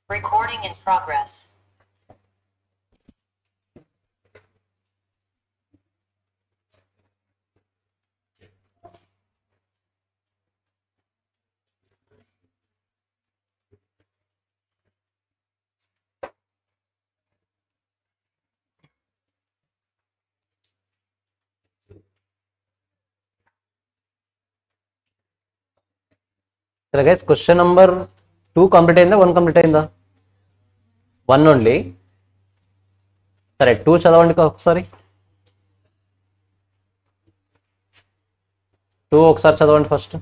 Recording in progress. సరే guys, question number 2 complete అయిందా, 1 complete అయిందా? 1 ఓన్లీ. సరే 2 చదవండి ఒకసారి. 2 ఒకసారి చదవండి ఫస్ట్.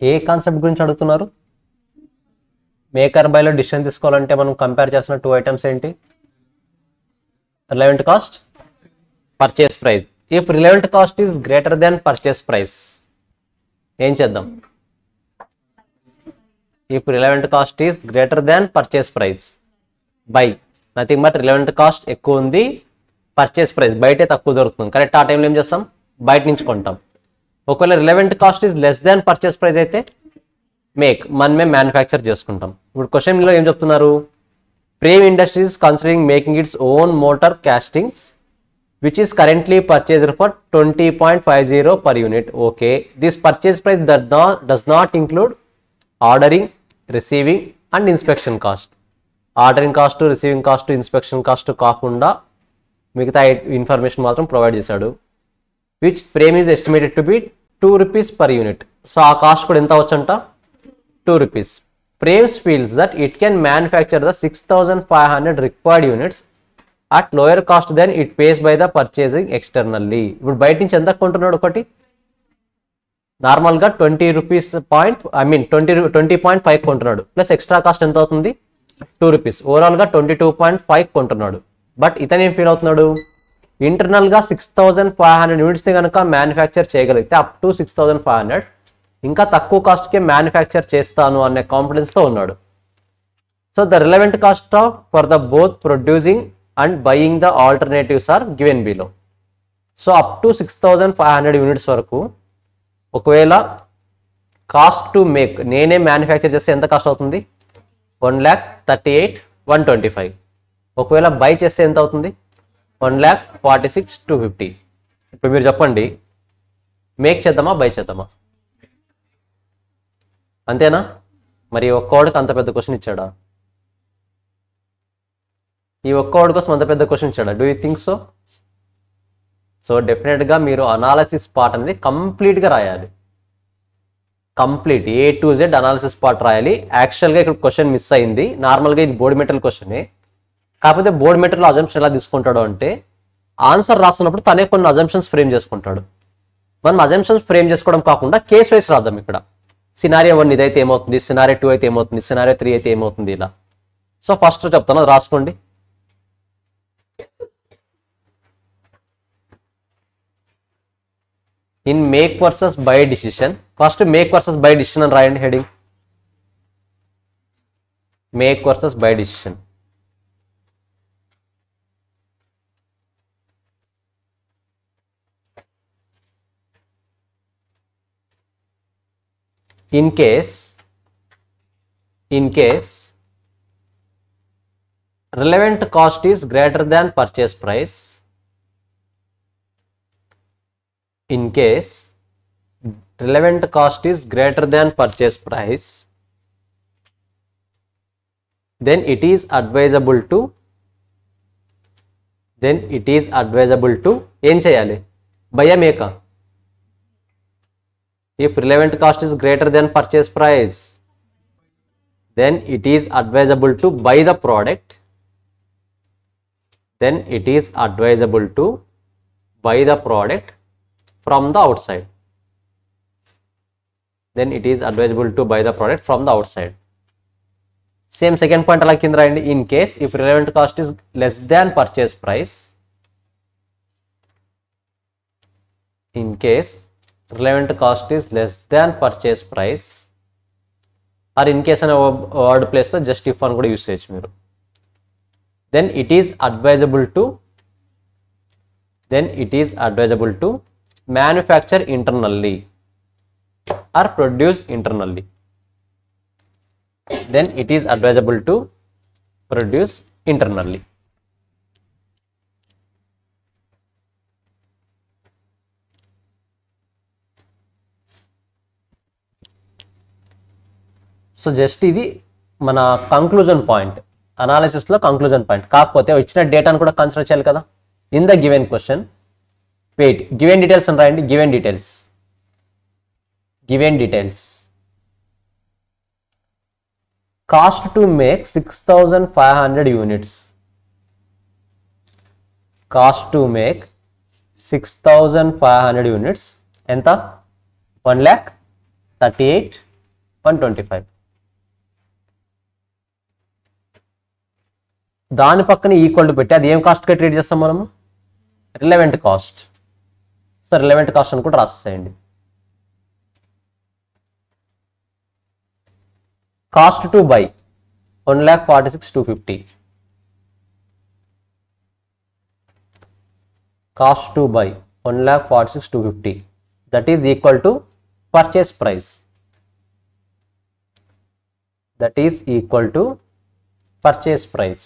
ఏ కాన్సెప్ట్ గురించి అడుగుతున్నారు? మేకర్ బైలో డిసిషన్ తీసుకోవాలంటే మనం కంపేర్ చేసిన 2 ఐటమ్స్ ఏంటి? Relevant cost, purchase price. If relevant cost is greater than purchase price ఏం చేద్దాం? If relevant cost is greater than purchase price, by. Nothing but relevant cost ఎక్కువ ఉంది, పర్చేస్ ప్రైస్ బయటే తక్కువ దొరుకుతుంది. కరెక్ట్. ఆ టైంలో ఏం చేస్తాం? బయట నుంచి కొంటాం. ఒకవేళ relevant cost is less than purchase price అయితే మనమే మ్యానుఫ్యాక్చర్ చేసుకుంటాం. ఇప్పుడు క్వశ్చన్లో ఏం చెప్తున్నారు? Prem Industries considering making its own motor castings which is currently purchased for 20.50 per unit. Okay, this purchase price does not include ordering, receiving and inspection cost. Ordering cost, receiving cost, inspection cost కాకుండా మిగతా information మాత్రం provide చేశాడు. Which Prem is estimated to be 2 rupees per unit. So ఆ cost కూడా ఎంత అవచ్చంట? 2 rupees. Prames feels that it can manufacture the 6,500 required units at lower cost than it pays by the purchasing externally. ఇప్పుడు బయట నుంచి ఎంత కొంటున్నాడు? ఒకటి నార్మల్గా 20 rupees 20.5 కొంటున్నాడు, ప్లస్ ఎక్స్ట్రా కాస్ట్ ఎంత అవుతుంది? 2 rupees. ఓవరాల్గా 22.5 కొంటున్నాడు. బట్ ఇతను ఏం ఫీల్ అవుతున్నాడు? ఇంటర్నల్గా 6,500 యూనిట్స్ని కనుక మ్యానుఫ్యాక్చర్ చేయగలిగితే అప్ టు 6,500 ఇంకా తక్కువ కాస్ట్కే మ్యానుఫ్యాక్చర్ చేస్తాను అనే కాన్ఫిడెన్స్తో ఉన్నాడు. So the relevant cost of for the both producing and buying the alternatives are given below. So up to 6,500 units వరకు ఒకవేళ కాస్ట్ టు మేక్, నేనే మ్యానుఫ్యాక్చర్ చేస్తే ఎంత కాస్ట్ అవుతుంది? 1,38,125. ఒకవేళ బై చేస్తే ఎంత అవుతుంది? 1,46,250. ఇప్పుడు మీరు చెప్పండి, మేక్ చేద్దామా బై చేద్దామా? అంతేనా? మరి ఒక్కోడికి అంత పెద్ద క్వశ్చన్ ఇచ్చాడా? ఈ ఒక్కోడి కోసం అంత పెద్ద క్వశ్చన్ ఇచ్చాడా? Do you think so? So డెఫినెట్గా మీరు అనాలిసిస్ పార్ట్ అనేది కంప్లీట్గా రాయాలి. Complete A to Z analysis part రాయాలి. యాక్చువల్గా ఇక్కడ క్వశ్చన్ మిస్ అయింది. నార్మల్గా ఇది బోర్డ్ మెటీరియల్ క్వశ్చనే, కాకపోతే బోర్డ్ మెటీరియల్ అజంప్షన్ ఎలా తీసుకుంటాడు అంటే, ఆన్సర్ రాస్తున్నప్పుడు తనే కొన్ని అజంప్షన్స్ ఫ్రేమ్ చేసుకుంటాడు. మనం అజంప్షన్స్ ఫ్రేమ్ చేసుకోవడం కాకుండా కేస్ వైస్ రాద్దాం. ఇక్కడ సినారియో 1 ఇదైతే ఏమవుతుంది, సినారియో 2 అయితే ఏమవుతుంది, సినారియో 3 అయితే ఏమవుతుంది, ఇలా. సో ఫస్ట్ చెప్తాను, అది రాసుకోండి. In make versus by decision, first make versus by decision అని రాయండి heading. Make versus by decision. In case relevant cost is greater than purchase price, in case relevant cost is greater than purchase price, then it is advisable to ఏం చేయాలి? బయ్యా Meka? If relevant cost is greater than purchase price, then it is advisable to buy the product. Then it is advisable to buy the product from the outside. Then it is advisable to buy the product from the outside. Same second point ala kinda rayandi. In case if relevant cost is less than purchase price, in case relevant cost is less than purchase price, or in case అనే word place తో just if అని కూడా use చేయొచ్చు మీరు. then it is advisable to manufacture internally or produce internally. Then it is advisable to produce internally. So just ఇది మన conclusion point, అనాలిసిస్లో conclusion point. కాకపోతే ఇచ్చిన డేటాను కూడా కన్సిడర్ చేయాలి కదా. In the given question, wait, given details అని రాయండి. Given details cost to make 6,500 units. Cost to make 6,500 units ఎంత? 1,38,125. దాని పక్కన ఈక్వల్ టు పెట్టి అది ఏం కాస్ట్గా ట్రీట్ చేస్తాం మనము? Relevant cost. So relevant cost అని కూడా రాసేయండి. Cost to buy 1,46,250. Cost to buy 1,46,250. That is equal to purchase price. That is equal to purchase price.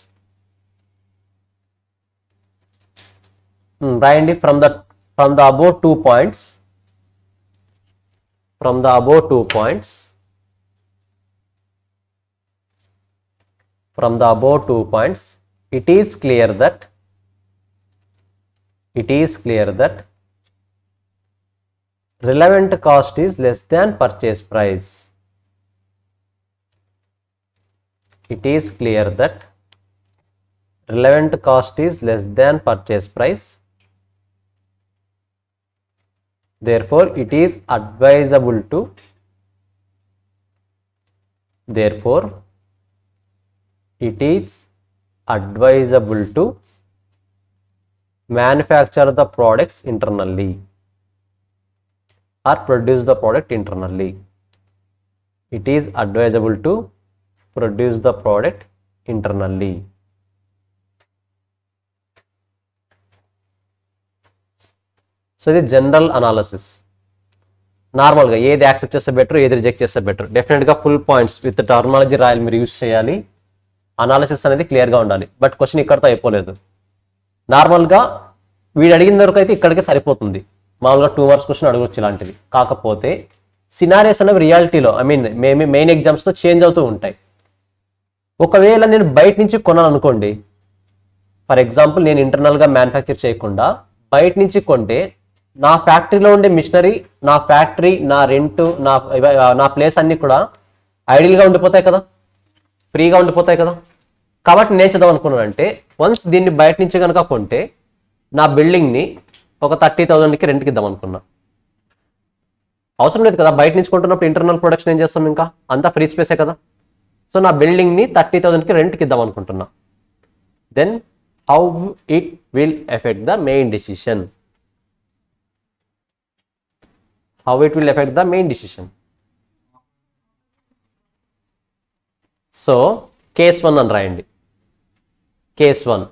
రాయండి. From the above 2 points, from the above 2 points, it is clear that relevant cost is less than purchase price. It is clear that relevant cost is less than purchase price. Therefore it is advisable to manufacture the products internally or produce the product internally. It is advisable to produce the product internally. So ఇది general analysis. నార్మల్గా ఏది accept చేస్తే better, ఏది reject చేస్తే better. డెఫినెట్గా full points with terminology రాయాలి, మీరు use చేయాలి, అనాలిసిస్ అనేది క్లియర్గా ఉండాలి. బట్ క్వశ్చన్ ఇక్కడతో అయిపోలేదు. నార్మల్గా వీడు అడిగిన వరకు అయితే ఇక్కడికే సరిపోతుంది. మామూలుగా 2 మార్క్స్ క్వశ్చన్ అడగొచ్చు ఇలాంటివి. కాకపోతే సినారియోస్ అనేవి రియాలిటీలో మెయిన్ ఎగ్జామ్స్తో చేంజ్ అవుతూ ఉంటాయి. ఒకవేళ నేను బయట నుంచి కొనాను అనుకోండి, ఫర్ ఎగ్జాంపుల్ నేను ఇంటర్నల్గా మ్యానుఫ్యాక్చర్ చేయకుండా బయట నుంచి కొంటే నా ఫ్యాక్టరీలో ఉండే మిషనరీ, నా ఫ్యాక్టరీ, నా రెంట్, నా ప్లేస్ అన్నీ కూడా ఐడియల్గా ఉండిపోతాయి కదా, ఫ్రీగా ఉండిపోతాయి కదా. కాబట్టి నేను చదవ అనుకున్నానంటే వన్స్ దీన్ని బయట నుంచి కనుక కొంటే నా బిల్డింగ్ని ఒక 30,000కి రెంట్కి ఇద్దాం అనుకున్నా. అవసరం లేదు కదా, బయట నుంచి కొంటున్నప్పుడు ఇంటర్నల్ ప్రొడక్షన్ ఏం చేస్తాం, ఇంకా అంతా ఫ్రీ స్పేసే కదా. సో నా బిల్డింగ్ని 30,000కి రెంట్కి ఇద్దాం అనుకుంటున్నా. Then how it will affect the main decision. How it will affect the main decision. So case 1 అని రాయండి. Case 1,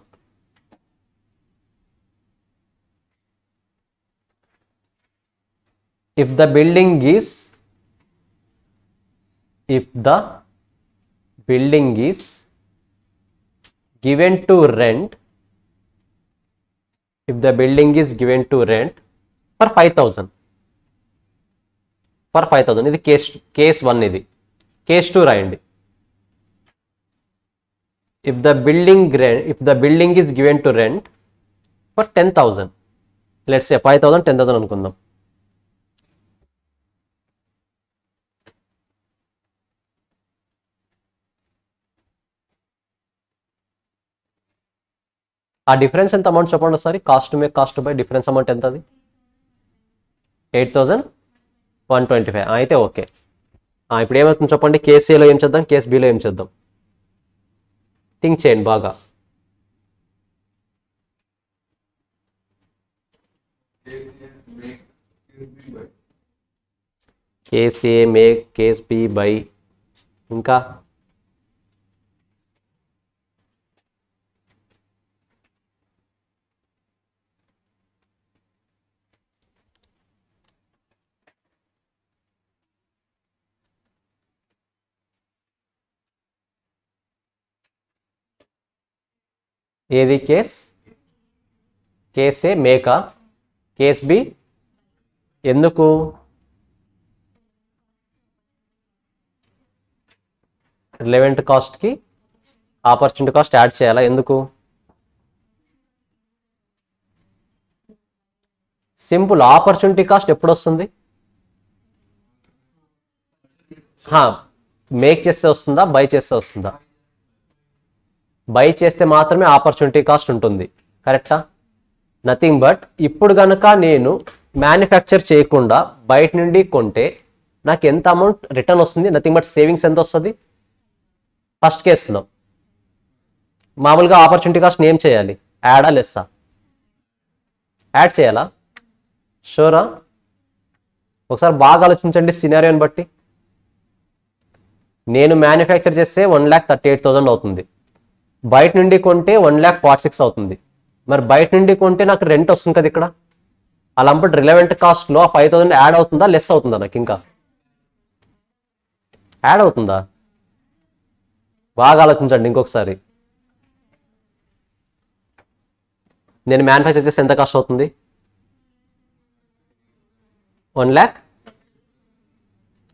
if the building is given to rent, for 5,000, ఇది కేస్ 1. ఇది కేస్ 2 రాయండి. if the building is given to rent for 10,000, let's say 5,000 10,000 అనుకుందాం. ఆ difference ఎంత amount చెప్పండి ఒకసారి. కాస్ట్ బై డిఫరెన్స్ అమౌంట్ ఎంత? అది 8,125. అయితే ఓకే. ఇప్పుడు ఏమవుతుంది చెప్పండి. కేస్ ఏలో ఏం చేద్దాం, కేస్ బిలో ఏం చేద్దాం, థింక్ చేయండి బాగా. Case A make, case B buy, ఇంకా ఏది కేస్ ఏ మేకా, కేస్ బి ఎందుకు? రిలవెంట్ కాస్ట్కి ఆపర్చునిటీ కాస్ట్ యాడ్ చేయాలా? ఎందుకు? సింపుల్. ఆపర్చునిటీ కాస్ట్ ఎప్పుడు వస్తుంది? మేక్ చేస్తే వస్తుందా, బై చేస్తే వస్తుందా? బై చేస్తే మాత్రమే ఆపర్చునిటీ కాస్ట్ ఉంటుంది. కరెక్టా? నథింగ్ బట్ ఇప్పుడు కనుక నేను మ్యానుఫ్యాక్చర్ చేయకుండా బయట నుండి కొంటే నాకు ఎంత అమౌంట్ రిటర్న్ వస్తుంది? నథింగ్ బట్ సేవింగ్స్ ఎంత వస్తుంది? ఫస్ట్ కేసులో మామూలుగా ఆపర్చునిటీ కాస్ట్ ఏం చేయాలి? యాడా లెస్సా? యాడ్ చేయాలా? షూరా? ఒకసారి బాగా ఆలోచించండి సినారియోని బట్టి. నేను మ్యానుఫ్యాక్చర్ చేస్తే 1,38,000 అవుతుంది, బయట నుండి కొంటే 1,46,000 అవుతుంది. మరి బయట నుండి కొంటే నాకు రెంట్ వస్తుంది కదా ఇక్కడ. అలాంటి రిలవెంట్ కాస్ట్లో 5,000 యాడ్ అవుతుందా, లెస్ అవుతుందా? నాకు ఇంకా యాడ్ అవుతుందా? బాగా ఆలోచించండి ఇంకొకసారి. నేను మ్యానుఫ్యాక్చర్ చేస్తే ఎంత కాస్ట్ అవుతుంది? 1 lakh.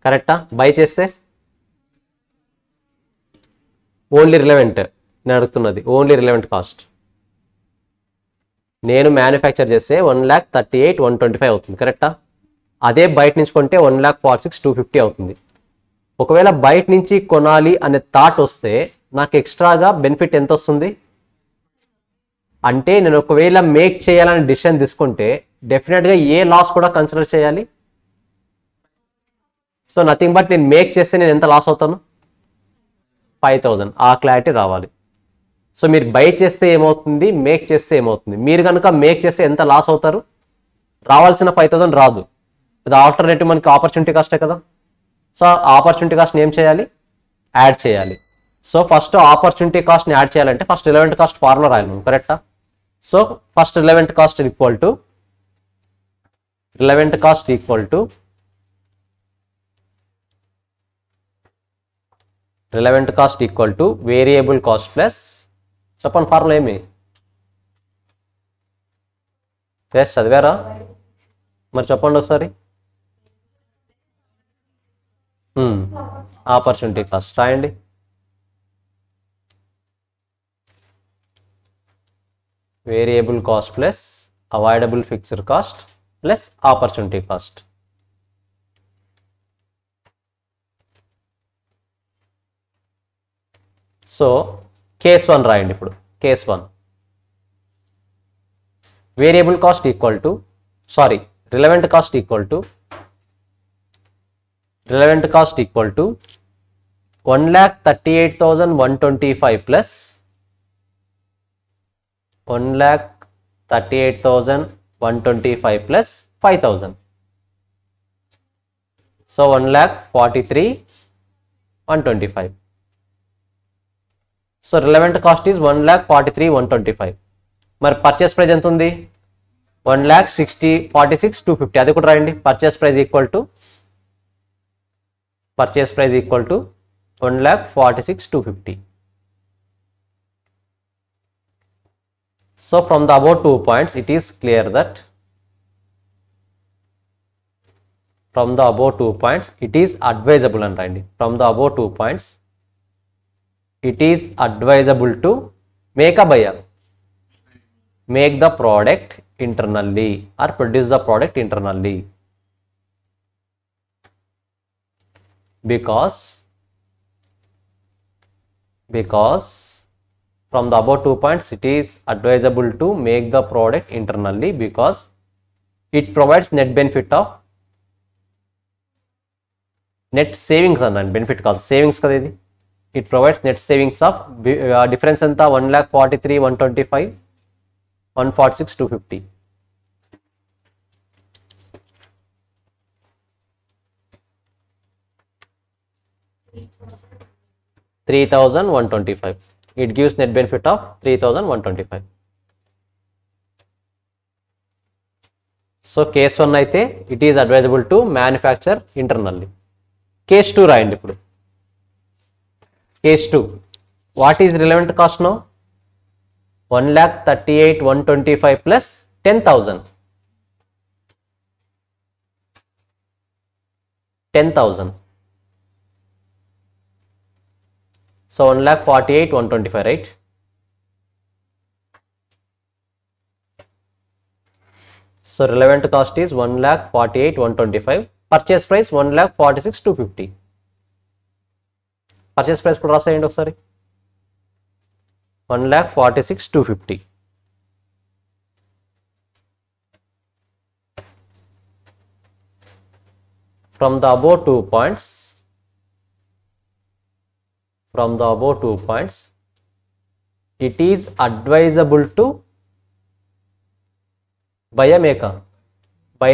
కరెక్టా? బై చేస్తే ఓన్లీ రిలవెంట్, నేను అడుగుతున్నది ఓన్లీ రిలవెంట్ కాస్ట్. నేను మ్యానుఫ్యాక్చర్ చేస్తే 1,38,125 అవుతుంది. కరెక్టా? అదే బయట నుంచి కొంటే 1,46,250 అవుతుంది. ఒకవేళ బయట నుంచి కొనాలి అనే థాట్ వస్తే నాకు ఎక్స్ట్రాగా బెనిఫిట్ ఎంత వస్తుంది అంటే, నేను ఒకవేళ మేక్ చేయాలని డిసిషన్ తీసుకుంటే డెఫినెట్గా ఏ లాస్ కూడా కన్సిడర్ చేయాలి. సో నథింగ్ బట్ నేను మేక్ చేస్తే నేను ఎంత లాస్ అవుతాను? 5,000. ఆ క్లారిటీ రావాలి. సో మీరు బై చేస్తే ఏమవుతుంది, మేక్ చేస్తే ఏమవుతుంది? మీరు కనుక మేక్ చేస్తే ఎంత లాస్ అవుతారు? రావాల్సిన 5,000 రాదు. ఇది ఆల్టర్నేటివ్ మనకి ఆపర్చునిటీ కాస్టే కదా. సో ఆపర్చునిటీ కాస్ట్ని ఏం చేయాలి? యాడ్ చేయాలి. సో ఫస్ట్ ఆపర్చునిటీ కాస్ట్ని యాడ్ చేయాలంటే ఫస్ట్ రిలవెంట్ కాస్ట్ ఫార్ములా రాయాలి. కరెక్టా? So first relevant cost equal to relevant cost equal to variable cost plus చెప్పండి ఫార్ములా ఏమి చదివారా మరి చెప్పండి ఒకసారి ఆపర్చునిటీ కాస్ట్ రాయండి variable cost plus avoidable fixed cost plus opportunity cost so case 1 రాయండి ఇప్పుడు case 1 variable cost equal to relevant cost equal to 1,38,125 plus 1,38,125 plus 5,000 so 1,43,125 so relevant cost is 1,43,125 మరి పర్చేస్ ప్రైస్ ఎంత ఉంది 1,46,250 అది కూడా రాయండి purchase price equal to 1,46,250 so from the above 2 points it is clear that it is advisable and right from the above 2 points it is advisable to make the product internally or produce the product internally because from the above 2 points it is advisable to make the product internally because it provides net benefit of net savings and benefit called savings kada idi it provides net savings of difference anta 1,43,125 146,250 3,125 it gives net benefit of 3,125 so case 1 అయితే it is advisable to manufacture internally case 2 రాయండి ఇప్పుడు case 2 what is relevant cost now 1,38,125 plus 10,000 so 1,48,125 right so relevant cost is 1,48,125 purchase price 1,46,250 purchase price కూడా రాసేయండి ఒకసారి 1,46,250 from the above 2 points it is advisable to buy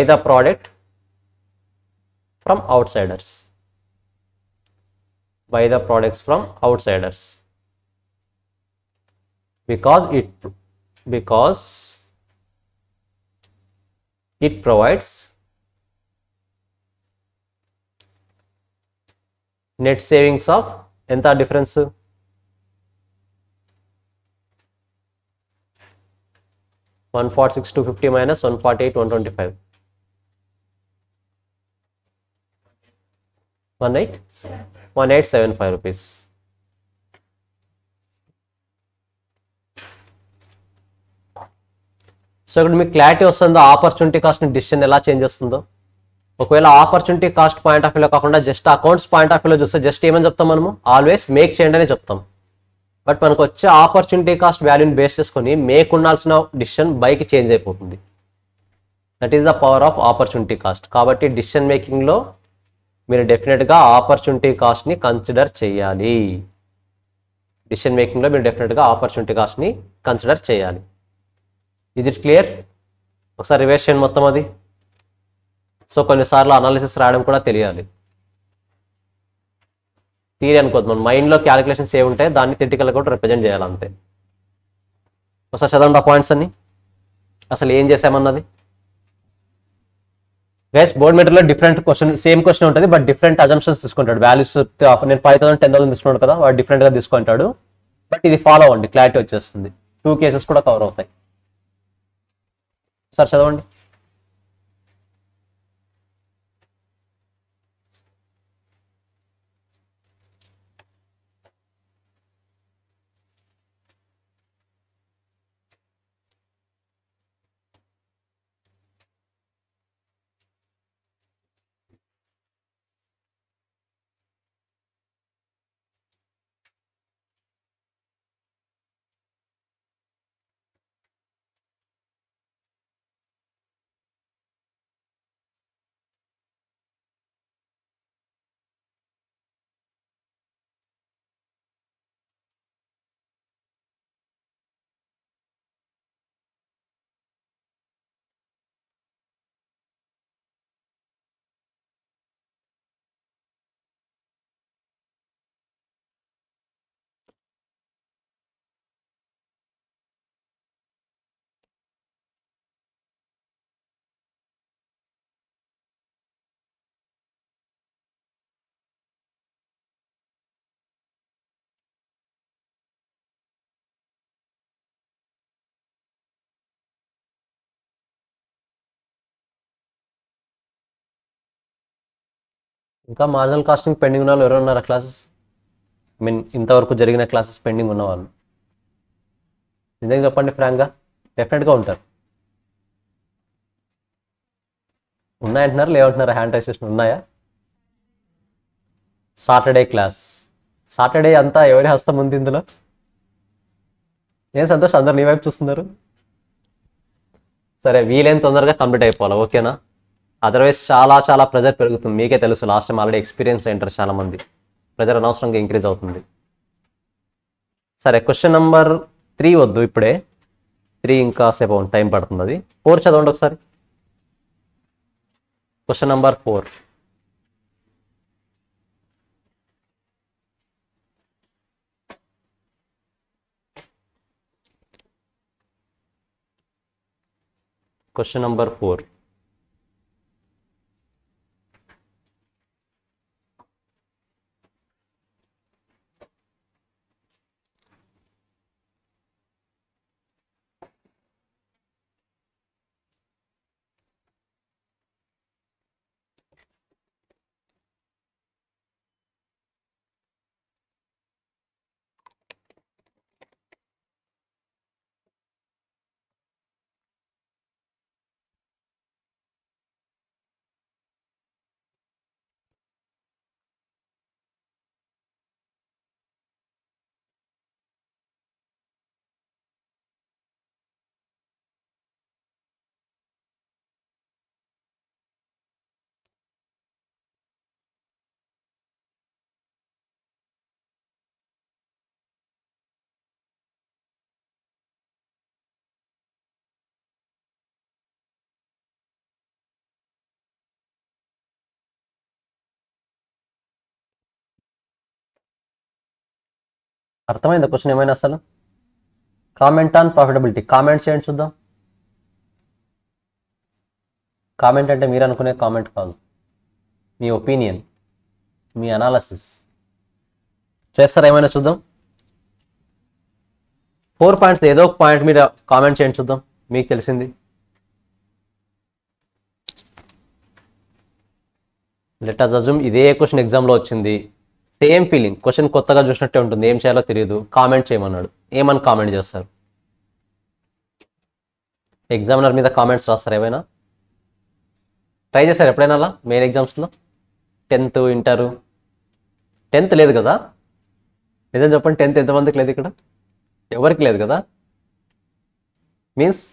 the product from outsiders because it provides net savings of ఎంత difference 146,250 minus 148,125 1875 rupees so ఇక్కడ మీకు clarity వస్తుందో opportunity cost ని decision ఎలా change చేస్తుందో ఒకవేళ ఆపర్చునిటీ కాస్ట్ పాయింట్ ఆఫ్ వ్యూలో కాకుండా జస్ట్ అకౌంట్స్ పాయింట్ ఆఫ్ వ్యూలో చూస్తే జస్ట్ ఏమని చెప్తాం మనము ఆల్వేస్ మేక్ చేయండి అని చెప్తాం బట్ మనకు వచ్చే ఆపర్చునిటీ కాస్ట్ వాల్యూని బేస్ చేసుకొని మేక్ ఉండాల్సిన డిసిషన్ బైకి చేంజ్ అయిపోతుంది that is the power of opportunity cost కాబట్టి డిసిషన్ మేకింగ్లో మీరు డెఫినెట్గా ఆపర్చునిటీ కాస్ట్ని కన్సిడర్ చేయాలి డిసిషన్ మేకింగ్లో మీరు డెఫినెట్గా ఆపర్చునిటీ కాస్ట్ని కన్సిడర్ చేయాలి ఈజ్ ఇట్ క్లియర్ ఒకసారి రివైజ్ చేయండి మొత్తం అది సో కొన్నిసార్లు అనాలిసిస్ రాయడం కూడా తెలియాలి థియరీ అనుకోద్దు మన మైండ్లో క్యాలిక్యులేషన్స్ ఏ ఉంటాయి దాన్ని థియరిటికల్గా కూడా రిప్రజెంట్ చేయాలి అంతే ఒకసారి చదవండి ఆ పాయింట్స్ అన్ని అసలు ఏం చేసామన్నది గైస్ బోర్డ్ మెటీరియల్లో డిఫరెంట్ క్వశ్చన్ సేమ్ క్వశ్చన్ ఉంటుంది బట్ డిఫరెంట్ అజంప్షన్స్ తీసుకుంటాడు. వాల్యూస్ నేను 5,000 10,000 తీసుకున్నాడు కదా, వాడు డిఫరెంట్ గా తీసుకుంటాడు. బట్ ఇది ఫాలో అవ్వండి, క్లారిటీ వచ్చేస్తుంది. 2 కేసెస్ కూడా కవర్ అవుతాయి. సార్ చదవండి. ఇంకా మార్జినల్ కాస్టింగ్ పెండింగ్ ఉన్న వాళ్ళు ఎవరు ఉన్నారా క్లాసెస్? ఐ మీన్ ఇంతవరకు జరిగిన క్లాసెస్ పెండింగ్ ఉన్నవాళ్ళు నిజంగా చెప్పండి ఫ్రాంక్గా. డెఫినెట్గా ఉంటారు. ఉన్నాయంటున్నారు లేవంటున్నారు? హ్యాండ్ రైజేషన్ ఉన్నాయా? సాటర్డే క్లాస్, సాటర్డే అంతా ఎవరి హస్తం ఉంది ఇందులో? ఏం సంతోష్, అందరు నీ వైపు చూస్తున్నారు. సరే, వీలైన తొందరగా కంప్లీట్ అయిపోవాలి, ఓకేనా? అదర్వైజ్ చాలా చాలా ప్రెజర్ పెరుగుతుంది. మీకే తెలుసు, లాస్ట్ టైం ఆల్రెడీ ఎక్స్పీరియన్స్ అయ్యారు చాలా మంది. ప్రెజర్ అనవసరంగా ఇంక్రీజ్ అవుతుంది. సరే, క్వశ్చన్ నెంబర్ 3 వద్దు ఇప్పుడే, 3 ఇంకా సేపు టైం పడుతుంది. అది 4 చదవండి ఒకసారి. Question number 4. Question number 4. అర్థమైందా క్వశ్చన్ ఏమైనా? అసలు కామెంట్ ఆన్ ప్రాఫిటబిలిటీ, కామెంట్ చేయండి చూద్దాం. కామెంట్ అంటే మీరు అనుకునే కామెంట్ కాదు, మీ ఒపీనియన్, మీ అనాలసిస్ చేస్తారా ఏమైనా చూద్దాం. 4 పాయింట్స్ ఏదో ఒక పాయింట్ మీద కామెంట్ చేయండి చూద్దాం, మీకు తెలిసింది. లెట్ అస్ అజ్యూమ్ ఇదే క్వశ్చన్ ఎగ్జామ్లో వచ్చింది, సేమ్ ఫీలింగ్, క్వశ్చన్ కొత్తగా చూసినట్టే ఉంటుంది, ఏం చేయాలో తెలియదు, కామెంట్ చేయమన్నాడు. ఏమని కామెంట్ చేస్తారు? ఎగ్జామినర్ మీద కామెంట్స్ రాస్తారు ఏమైనా? ట్రై చేశారు ఎప్పుడైనా అలా మెయిన్ ఎగ్జామ్స్లో? 10th ఇంటర్ 10th లేదు కదా? నిజం చెప్పండి, 10th ఎంతమందికి లేదు ఇక్కడ? ఎవరికి లేదు కదా? మీన్స్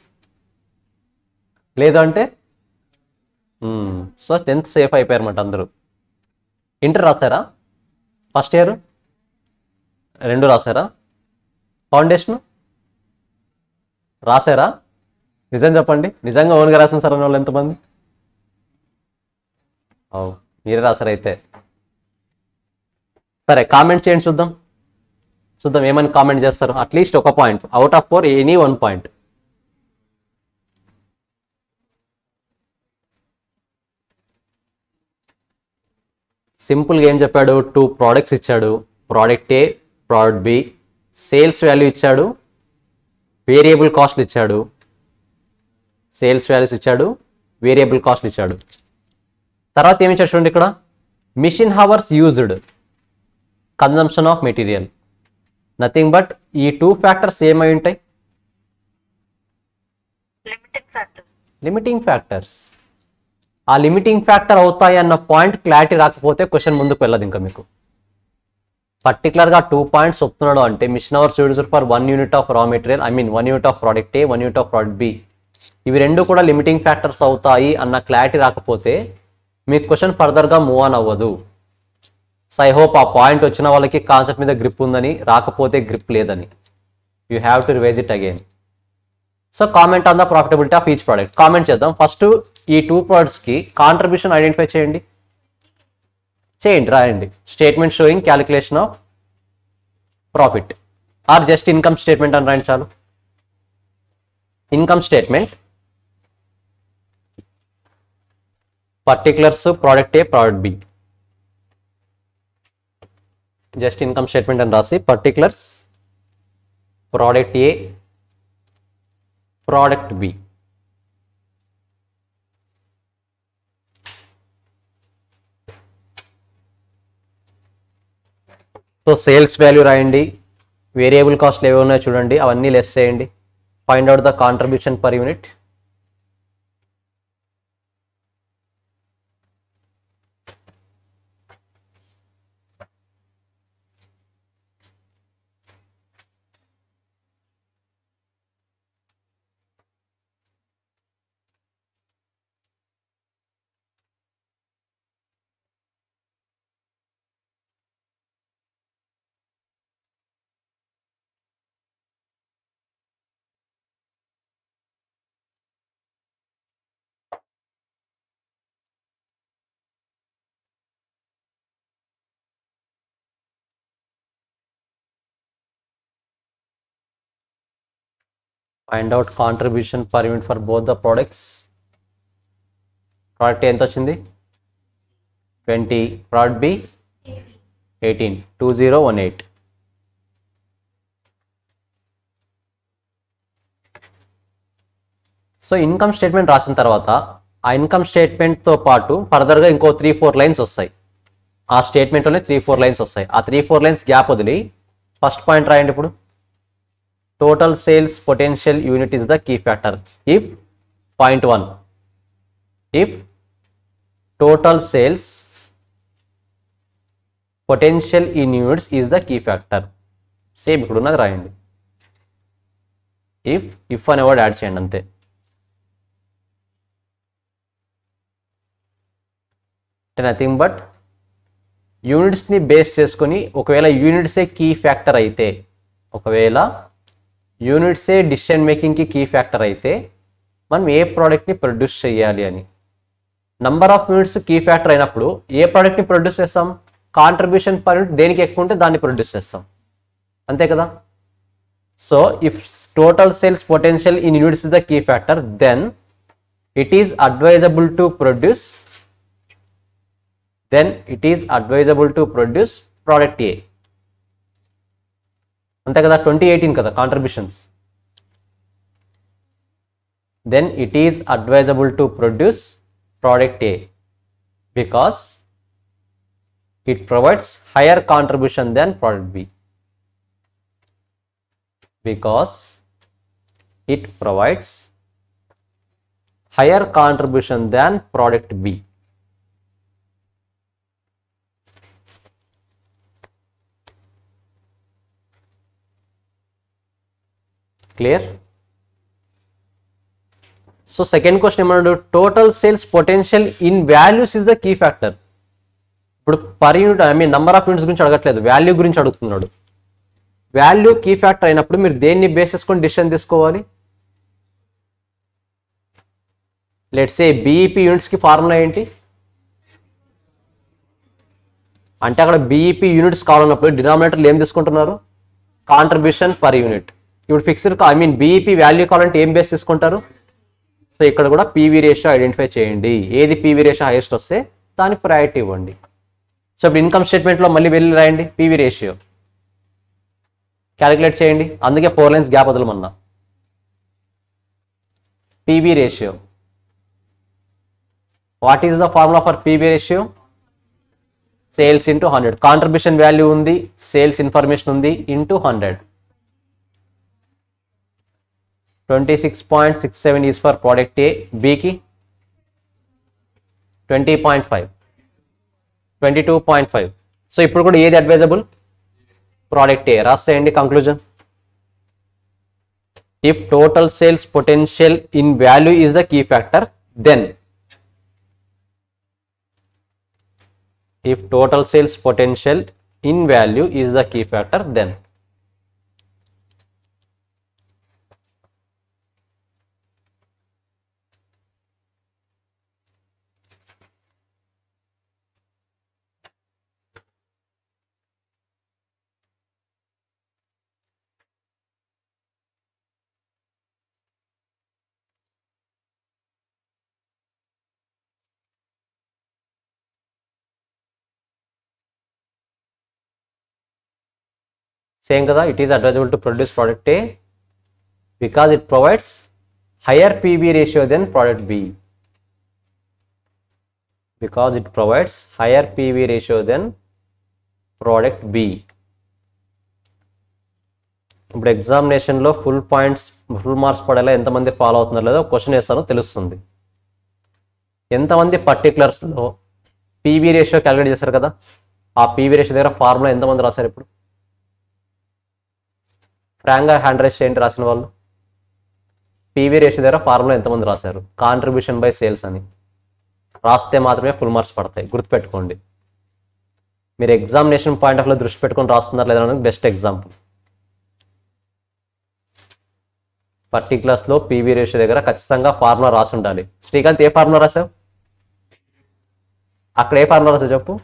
లేదు అంటే సో 10th సేఫ్ అయిపోయారన్నమాట అందరూ. ఇంటర్ రాశారా? ఫస్ట్ ఇయర్ 2 రాశారా? ఫౌండేషన్ రాశారా? నిజం చెప్పండి, నిజంగా ఓన్గా రాసిన సార్ అన్న వాళ్ళు ఎంతమంది? మీరే రాశారు అయితే. సరే, కామెంట్ చేయండి చూద్దాం, చూద్దాం ఏమని కామెంట్ చేస్తారు. అట్లీస్ట్ ఒక point, out of 4 any 1 point. సింపుల్గా ఏం చెప్పాడు, 2 ప్రోడక్ట్స్ ఇచ్చాడు, product A, product B, sales value ఇచ్చాడు, వేరియబుల్ కాస్ట్లు ఇచ్చాడు, సేల్స్ వాల్యూస్ ఇచ్చాడు, వేరియబుల్ కాస్ట్లు ఇచ్చాడు. తర్వాత ఏమి ఇచ్చాడు చూడండి ఇక్కడ, machine hours used, consumption of material. Nothing but ఈ 2 ఫ్యాక్టర్స్ ఏమై ఉంటాయి, లిమిటింగ్ ఫ్యాక్టర్స్. ఆ లిమిటింగ్ ఫ్యాక్టర్ అవుతాయి అన్న పాయింట్ క్లారిటీ రాకపోతే క్వశ్చన్ ముందుకు వెళ్ళదు. ఇంకా మీకు పర్టికులర్గా 2 పాయింట్స్ చెప్తున్నాడు అంటే machine hours used for 1 unit of raw material, 1 unit of product A, 1 unit of product B, ఇవి 2 కూడా లిమిటింగ్ ఫ్యాక్టర్స్ అవుతాయి అన్న క్లారిటీ రాకపోతే మీకు క్వశ్చన్ ఫర్దర్గా మూవ్ ఆన్ అవ్వదు. సో ఐ హోప్ ఆ పాయింట్ వచ్చిన వాళ్ళకి కాన్సెప్ట్ మీద గ్రిప్ ఉందని, రాకపోతే గ్రిప్ లేదని. You have to revise it again. So comment on the profitability of each product. Comment చేద్దాం. ఫస్ట్ ఈ 2 ప్రోడక్ట్స్కి కాంట్రిబ్యూషన్ ఐడెంటిఫై చేయండి, రాయండి. Statement showing calculation of profit or just income statement అని రాయండి చాలు. Income statement, particulars product A, product B, just income statement అని రాసి particulars product A, product B. So sales value రాయండి, వేరియబుల్ కాస్ట్లు ఏవి ఉన్నాయో చూడండి, అవన్నీ లెస్ చేయండి. Find out the contribution per unit. Find out contribution per unit for both the products. Product A ఎంత వచ్చింది, 20, product B 18, 2018. So income statement రాసిన తర్వాత ఆ ఇన్కమ్ స్టేట్మెంట్తో పాటు ఫర్దర్గా ఇంకో 3-4 లైన్స్ వస్తాయి. ఆ స్టేట్మెంట్లోనే 3-4 లైన్స్ వస్తాయి. ఆ 3-4 లైన్స్ గ్యాప్ వదిలి ఫస్ట్ పాయింట్ రాయండి. ఇప్పుడు total sales potential unit is the key factor if point 1, if total sales potential in units is the key factor. Same ఇక్కడ ఉన్నది రాయండి. if అనే వర్డ్ యాడ్ చేయండి అంతే. నథింగ్ బట్ యూనిట్స్ని బేస్ చేసుకొని ఒకవేళ యూనిట్సే కీ ఫ్యాక్టర్ అయితే, ఒకవేళ యూనిట్సే డిసిషన్ మేకింగ్కి కీ ఫ్యాక్టర్ అయితే మనం ఏ ప్రోడక్ట్ని ప్రొడ్యూస్ చేయాలి అని. Number of units key factor అయినప్పుడు ఏ ప్రోడక్ట్ని ప్రొడ్యూస్ చేస్తాం, కాంట్రిబ్యూషన్ పర్ యూనిట్ దేనికి ఎక్కువ ఉంటే దాన్ని ప్రొడ్యూస్ చేస్తాం, అంతే కదా. So if total sales potential in units is the key factor, then it is advisable to produce, product A, అంతే కదా. 2018 కదా contributions. Then it is advisable to produce product A because it provides higher contribution than product B. Because it provides higher contribution than product B. Clear? So second question ఏమన్నాడు, total sales potential in values is the key factor. ఇప్పుడు per unit number of units గురించి అడగట్లేదు, value గురించి అడుగుతున్నాడు. Value key factor అయినప్పుడు మీరు దేన్ని base చేసుకొని డిసిషన్ తీసుకోవాలి. లెట్స్ సే బీఈపీ యూనిట్స్కి ఫార్ములా ఏంటి అంటే, అక్కడ బీఈపీ యూనిట్స్ కావాలన్నప్పుడు డినామినేటర్లు ఏం తీసుకుంటున్నారు, కాంట్రిబ్యూషన్ పర్ యూనిట్. ఇప్పుడు ఫిక్స్డ్ బీఈపీ వాల్యూ కావాలంటే ఏం బేస్ తీసుకుంటారు. సో ఇక్కడ కూడా పీవీ రేషియో ఐడెంటిఫై చేయండి. ఏది పీవీ రేషియో హైయెస్ట్ వస్తే దానికి ప్రయారిటీ ఇవ్వండి. సో ఇప్పుడు ఇన్కమ్ స్టేట్మెంట్లో మళ్ళీ వెళ్ళి రాయండి పీవీ రేషియో క్యాలిక్యులేట్ చేయండి. అందుకే 4 లైన్స్ గ్యాప్ వదలమన్నా. PV ratio, what is the formula for PV ratio? Sales into 100. Contribution value ఉంది, సేల్స్ ఇన్ఫర్మేషన్ ఉంది, into 100. 26.67 is for product A. బికి 20.5, 22.5. సో ఇప్పుడు కూడా ఏది అడ్వైజబుల్? Product A. రాసేయండి conclusion. If total sales potential in value is the key factor, then if total sales potential in value is the key factor, then same కదా, it is advisable to produce product A because it provides higher PV ratio than product B. Because it provides higher PV ratio than product B. ఇప్పుడు ఎగ్జామినేషన్లో full marks పడేలా ఎంతమంది follow అవుతున్నారో లేదో question వేస్తానో తెలుస్తుంది. ఎంతమంది పర్టికులర్స్లో PV ratio calculate చేస్తారు కదా, ఆ పీవీ రేషియో దగ్గర ఫార్ములా ఎంతమంది రాశారు? ఇప్పుడు ఫ్రాంక్గా హ్యాండ్ రైస్ చేయండి రాసిన వాళ్ళు. పీవీ రేషియో దగ్గర ఫార్ములా ఎంతమంది రాశారు? కాంట్రిబ్యూషన్ బై సేల్స్ అని రాస్తే మాత్రమే ఫుల్ మార్క్స్ పడతాయి, గుర్తుపెట్టుకోండి. మీరు ఎగ్జామినేషన్ పాయింట్ ఆఫ్ లో దృష్టి పెట్టుకొని రాస్తున్నారు లేదా అనేది బెస్ట్ ఎగ్జాంపుల్. పర్టికులర్స్లో పీవీ రేషియో దగ్గర ఖచ్చితంగా ఫార్ములా రాసి ఉండాలి. శ్రీకాంత్ ఏ ఫార్ములా రాసావు? అక్కడ ఏ ఫార్ములా రాసావు చెప్పు.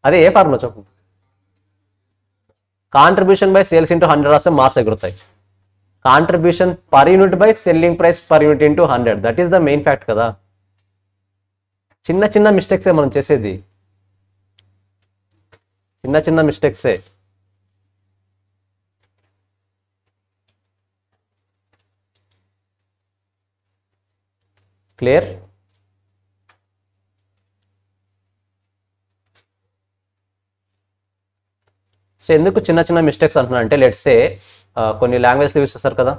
అదే ఏ ఫార్ములా చెప్పు. కాంట్రిబ్యూషన్ బై సేల్స్ ఇంటూ 100 రాస్తే మార్క్స్ ఎగురుతాయి. Contribution per unit by selling price per unit into 100, that is the main fact కదా. చిన్న చిన్న మిస్టేక్సే మనం చేసేది, చిన్న చిన్న మిస్టేక్సే. క్లియర్? సో ఎందుకు చిన్న చిన్న మిస్టేక్స్ అంటున్నా అంటే, లెట్సే కొన్ని లాంగ్వేజ్లో యూస్ చేస్తారు కదా,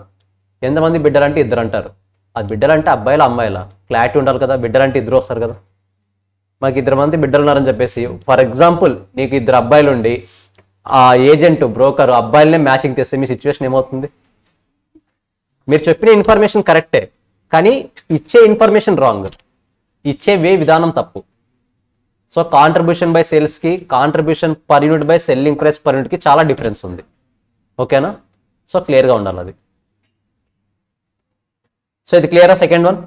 ఎంతమంది బిడ్డలంటే 2 అంటారు. అది బిడ్డలంటే అబ్బాయిలా అమ్మాయిలా? క్లారిటీ ఉండాలి కదా. బిడ్డలంటే 2 వస్తారు కదా. మాకు 2 మంది బిడ్డలు ఉన్నారని చెప్పేసి, ఫర్ ఎగ్జాంపుల్ నీకు 2 అబ్బాయిలు ఉండి ఆ ఏజెంట్ బ్రోకర్ అబ్బాయిలనే మ్యాచింగ్ తెస్తే మీ సిచ్యువేషన్ ఏమవుతుంది? మీరు చెప్పిన ఇన్ఫర్మేషన్ కరెక్టే, కానీ ఇచ్చే ఇన్ఫర్మేషన్ రాంగ్, ఇచ్చే విధానం తప్పు. సో కాంట్రిబ్యూషన్ బై సేల్స్కి contribution per unit by selling price per యూనిట్కి చాలా డిఫరెన్స్ ఉంది. ఓకేనా? సో క్లియర్గా ఉండాలి అది. సో ఇది క్లియరా? Second one,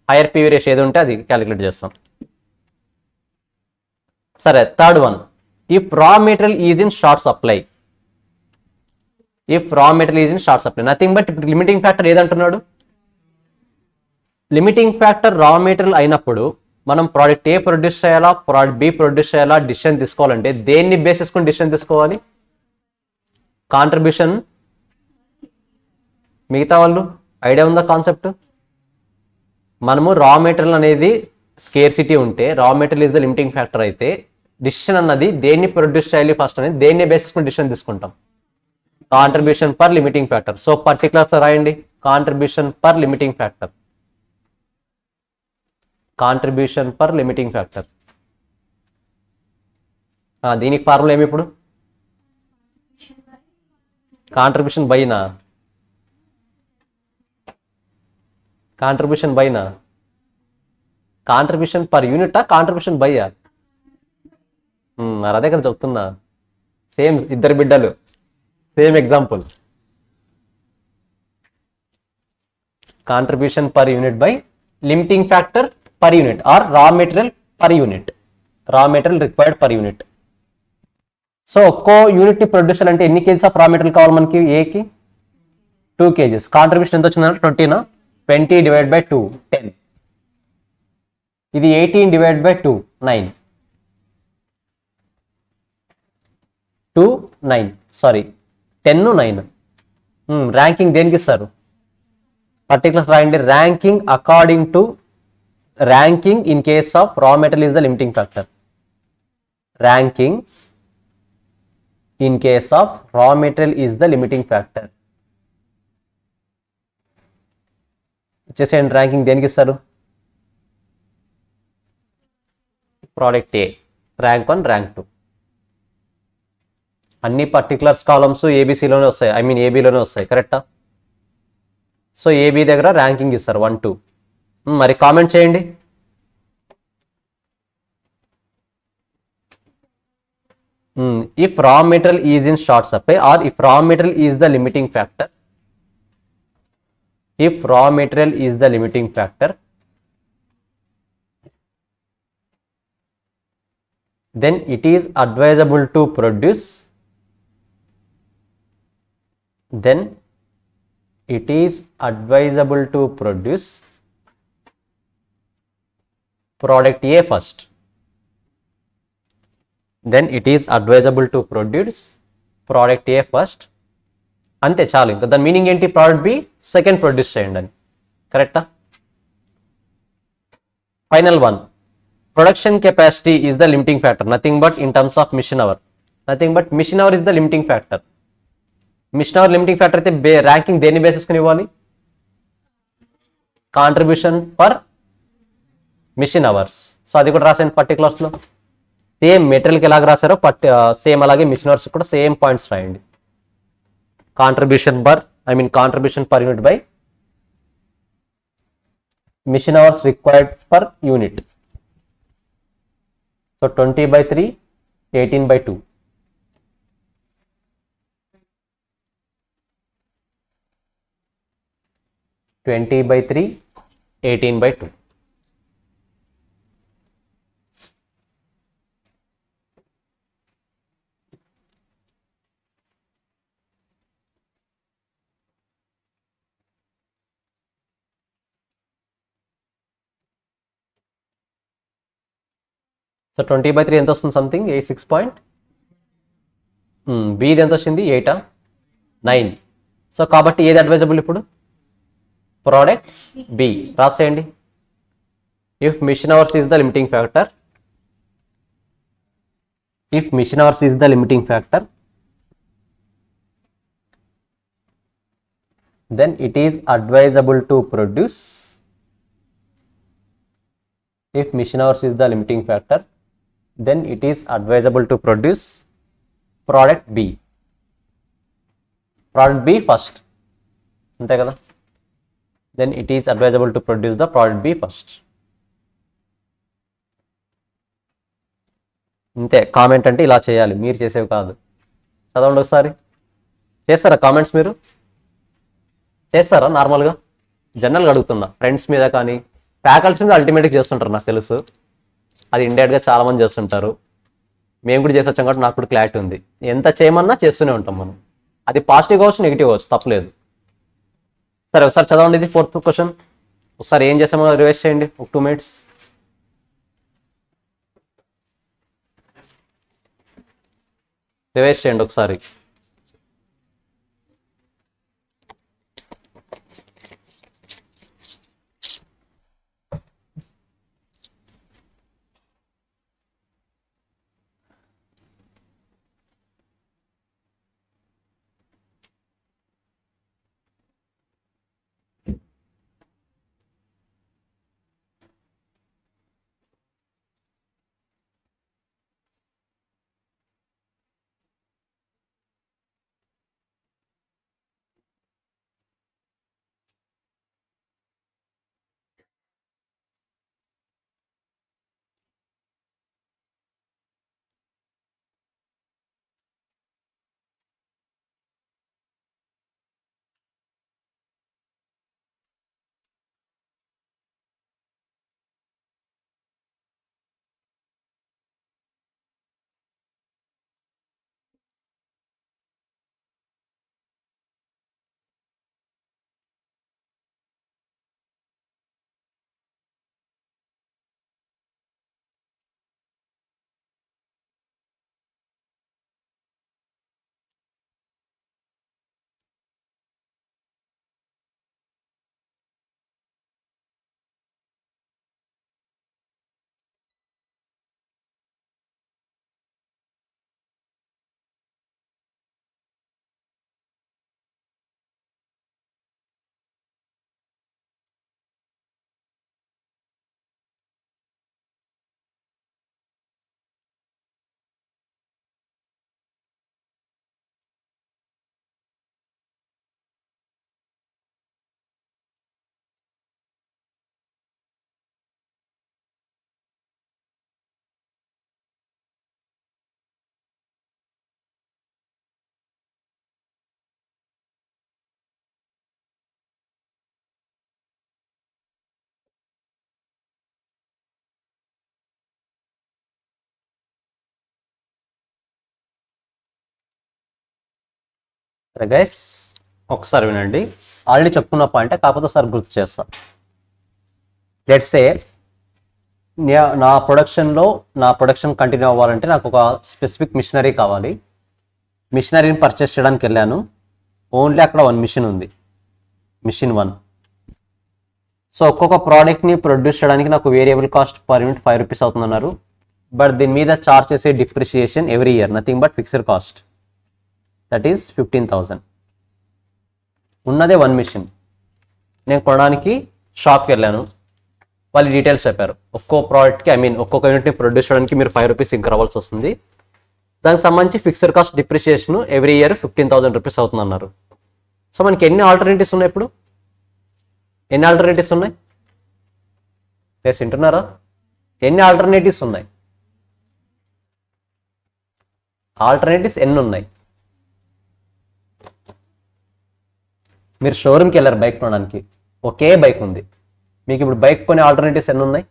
higher PV ratio ఏది ఉంటే అది క్యాలిక్యులేట్ చేస్తాం. సరే, third one, if raw material is in short supply. If raw material is in short supply, nothing but ఇప్పుడు లిమిటింగ్ ఫ్యాక్టర్ ఏదంటున్నాడు? లిమిటింగ్ ఫ్యాక్టర్ రా మెటీరియల్ అయినప్పుడు మనం ప్రోడక్ట్ ఏ ప్రొడ్యూస్ చేయాలా, ప్రోడక్ట్ బి ప్రొడ్యూస్ చేయాలా, decision తీసుకోవాలంటే దేన్ని base చేసుకుని decision తీసుకోవాలి? కాంట్రిబ్యూషన్. మిగతా వాళ్ళు ఐడియా ఉందా కాన్సెప్ట్? మనము రా మెటీరియల్ అనేది స్కేర్సిటీ ఉంటే, raw material is the limiting factor అయితే, డిసిషన్ అన్నది దేన్ని ప్రొడ్యూస్ చేయాలి ఫస్ట్ అనేది దేన్ని బేస్ చేసుకుని డిసిషన్ తీసుకుంటాం? Contribution per limiting factor. So particulars రాయండి, contribution per limiting factor. Contribution per limiting factor. దీనికి ఫార్ములా ఏమి ఇప్పుడు? కాంట్రిబ్యూషన్ బైనా? కాంట్రిబ్యూషన్ బైనా? కాంట్రిబ్యూషన్ పర్ యూనిటా, కాంట్రిబ్యూషన్ బయ్యా? మరి అదే కదా చెప్తున్నా. సేమ్, 2 బిడ్డలు, same example. Contribution per unit by limiting factor per unit or raw material per unit, raw material required per unit. So ఒక్కో యూనిట్ ని ప్రొడ్యూస్ అంటే ఎన్ని కేజీస్ ఆఫ్ రా మెటీరియల్ కావాలి మనకి? ఏకి 2 kgs. కాంట్రిబ్యూషన్ ఎంత వచ్చిందంటే 20 20 డివైడ్ బై 2 10. ఇది 18 డివైడ్ బై 2 9. 2 9 సారీ 10 9 ర్యాంకింగ్ దేనికి ఇస్తారు పర్టికులర్స్ రాయండి ranking in case of raw material is the limiting factor ranking in case of raw material is the limiting factor ఇచ్చేసేయండి ర్యాంకింగ్ దేనికి ఇస్తారు ప్రోడక్ట్ ఏ rank 1 rank 2 అన్ని particulars columns ఏబీసీలోనే వస్తాయి I mean ఏబీలోనే వస్తాయి కరెక్టా సో ఏబీ దగ్గర ranking ఇస్తారు 1 2 మరి కామెంట్ చేయండి if raw material is in short supply or if raw material is the limiting factor if raw material is the limiting factor then it is advisable to produce product A first అంతే చాలు ఇంకా దాని meaning ఏంటి product B second produce చేయండి అని కరెక్టా final one production capacity is the limiting factor nothing but in terms of machine hour is the limiting factor machine hour limiting factor అయితే ranking దేన్ని బేసిస్కొని ఇవ్వాలి contribution per machine hours so అది కూడా రాసాను పర్టికులర్స్లో సేమ్ మెటీరియల్కి ఎలాగ రాశారో సేమ్ అలాగే మిషన్ అవర్స్ కూడా సేమ్ పాయింట్స్ రాయండి contribution per unit by machine hours required per unit. So 20/3 18/2 20/3 18/2 so 20/3 ఎంత వస్తుంది సంథింగ్ 6 పాయింట్ బి ఎంత వచ్చింది 8 9 సో కాబట్టి ఏది అడ్వైజబుల్ ఇప్పుడు ప్రోడక్ట్ బి రాసేయండి if machine hours is the limiting factor then it is advisable to produce if mission hours is the limiting factor then it is advisable to produce product B first ante kada then it is advisable to produce the product B first అంతే comment అంటే ఇలా చేయాలి మీరు చేసేవి కాదు చదవండి ఒకసారి చేస్తారా కామెంట్స్ మీరు చేస్తారా నార్మల్గా జనరల్గా అడుగుతున్నా ఫ్రెండ్స్ మీద కానీ ఫ్యాకల్టీస్ మీద అల్టిమేట్గా చేస్తుంటారు నాకు తెలుసు అది ఇండైరెక్ట్గా చాలా మంది చేస్తుంటారు మేము కూడా చేసి వచ్చాం కాబట్టి నాకు కూడా క్లారిటీ ఉంది ఎంత చేయమన్నా చేస్తూనే ఉంటాం మనం అది పాజిటివ్ కావచ్చు నెగిటివ్ కావచ్చు తప్పలేదు సరే ఒకసారి చదవండి ఇది 4th క్వశ్చన్ ఒకసారి ఏం చేసామో రివైజ్ చేయండి ఒక 2 minutes రివైజ్ చేయండి ఒకసారి సరే గైస్, ఒకసారి వినండి. ఆల్రెడీ చెప్పుకున్న పాయింట్ కాకపోతే ఒకసారి గుర్తు చేస్తా. లెట్స్ సే నా ప్రొడక్షన్ కంటిన్యూ అవ్వాలంటే నాకు ఒక స్పెసిఫిక్ మిషనరీ కావాలి. మిషనరీని పర్చేస్ చేయడానికి వెళ్ళాను. ఓన్లీ అక్కడ 1 మిషన్ ఉంది, మిషన్ 1. సో ఒక్కొక్క ప్రోడక్ట్ని ప్రొడ్యూస్ చేయడానికి నాకు variable cost per unit 5 rupees అవుతుందన్నారు. బట్ దీని మీద చార్జ్ చేసే depreciation every year nothing but fixed cost, that is 15,000. ఉన్నదే 1 మిషన్. నేను కొనడానికి షాప్కి వెళ్ళాను. వాళ్ళు డీటెయిల్స్ చెప్పారు. ఒక్కో ప్రోడక్ట్కి ఒక్కొక్క యూనిట్ని ప్రొడ్యూస్ చేయడానికి మీరు 5 రూపీస్ ఇంకా రావాల్సి వస్తుంది. దానికి సంబంధించి fixed cost depreciation every year 15,000 rupees అవుతుంది అన్నారు. సో మనకి ఎన్ని ఆల్టర్నేటివ్స్ ఉన్నాయి? ఇప్పుడు ఎన్ని ఆల్టర్నేటివ్స్ ఉన్నాయి? వింటున్నారా? ఎన్ని ఆల్టర్నేటివ్స్ ఉన్నాయి? ఆల్టర్నేటివ్స్ ఎన్ని ఉన్నాయి? మీరు షోరూమ్కి వెళ్ళారు బైక్ కొనడానికి, ఒకే బైక్ ఉంది. మీకు ఇప్పుడు బైక్ కొనే ఆల్టర్నేటివ్స్ ఎన్ని ఉన్నాయి?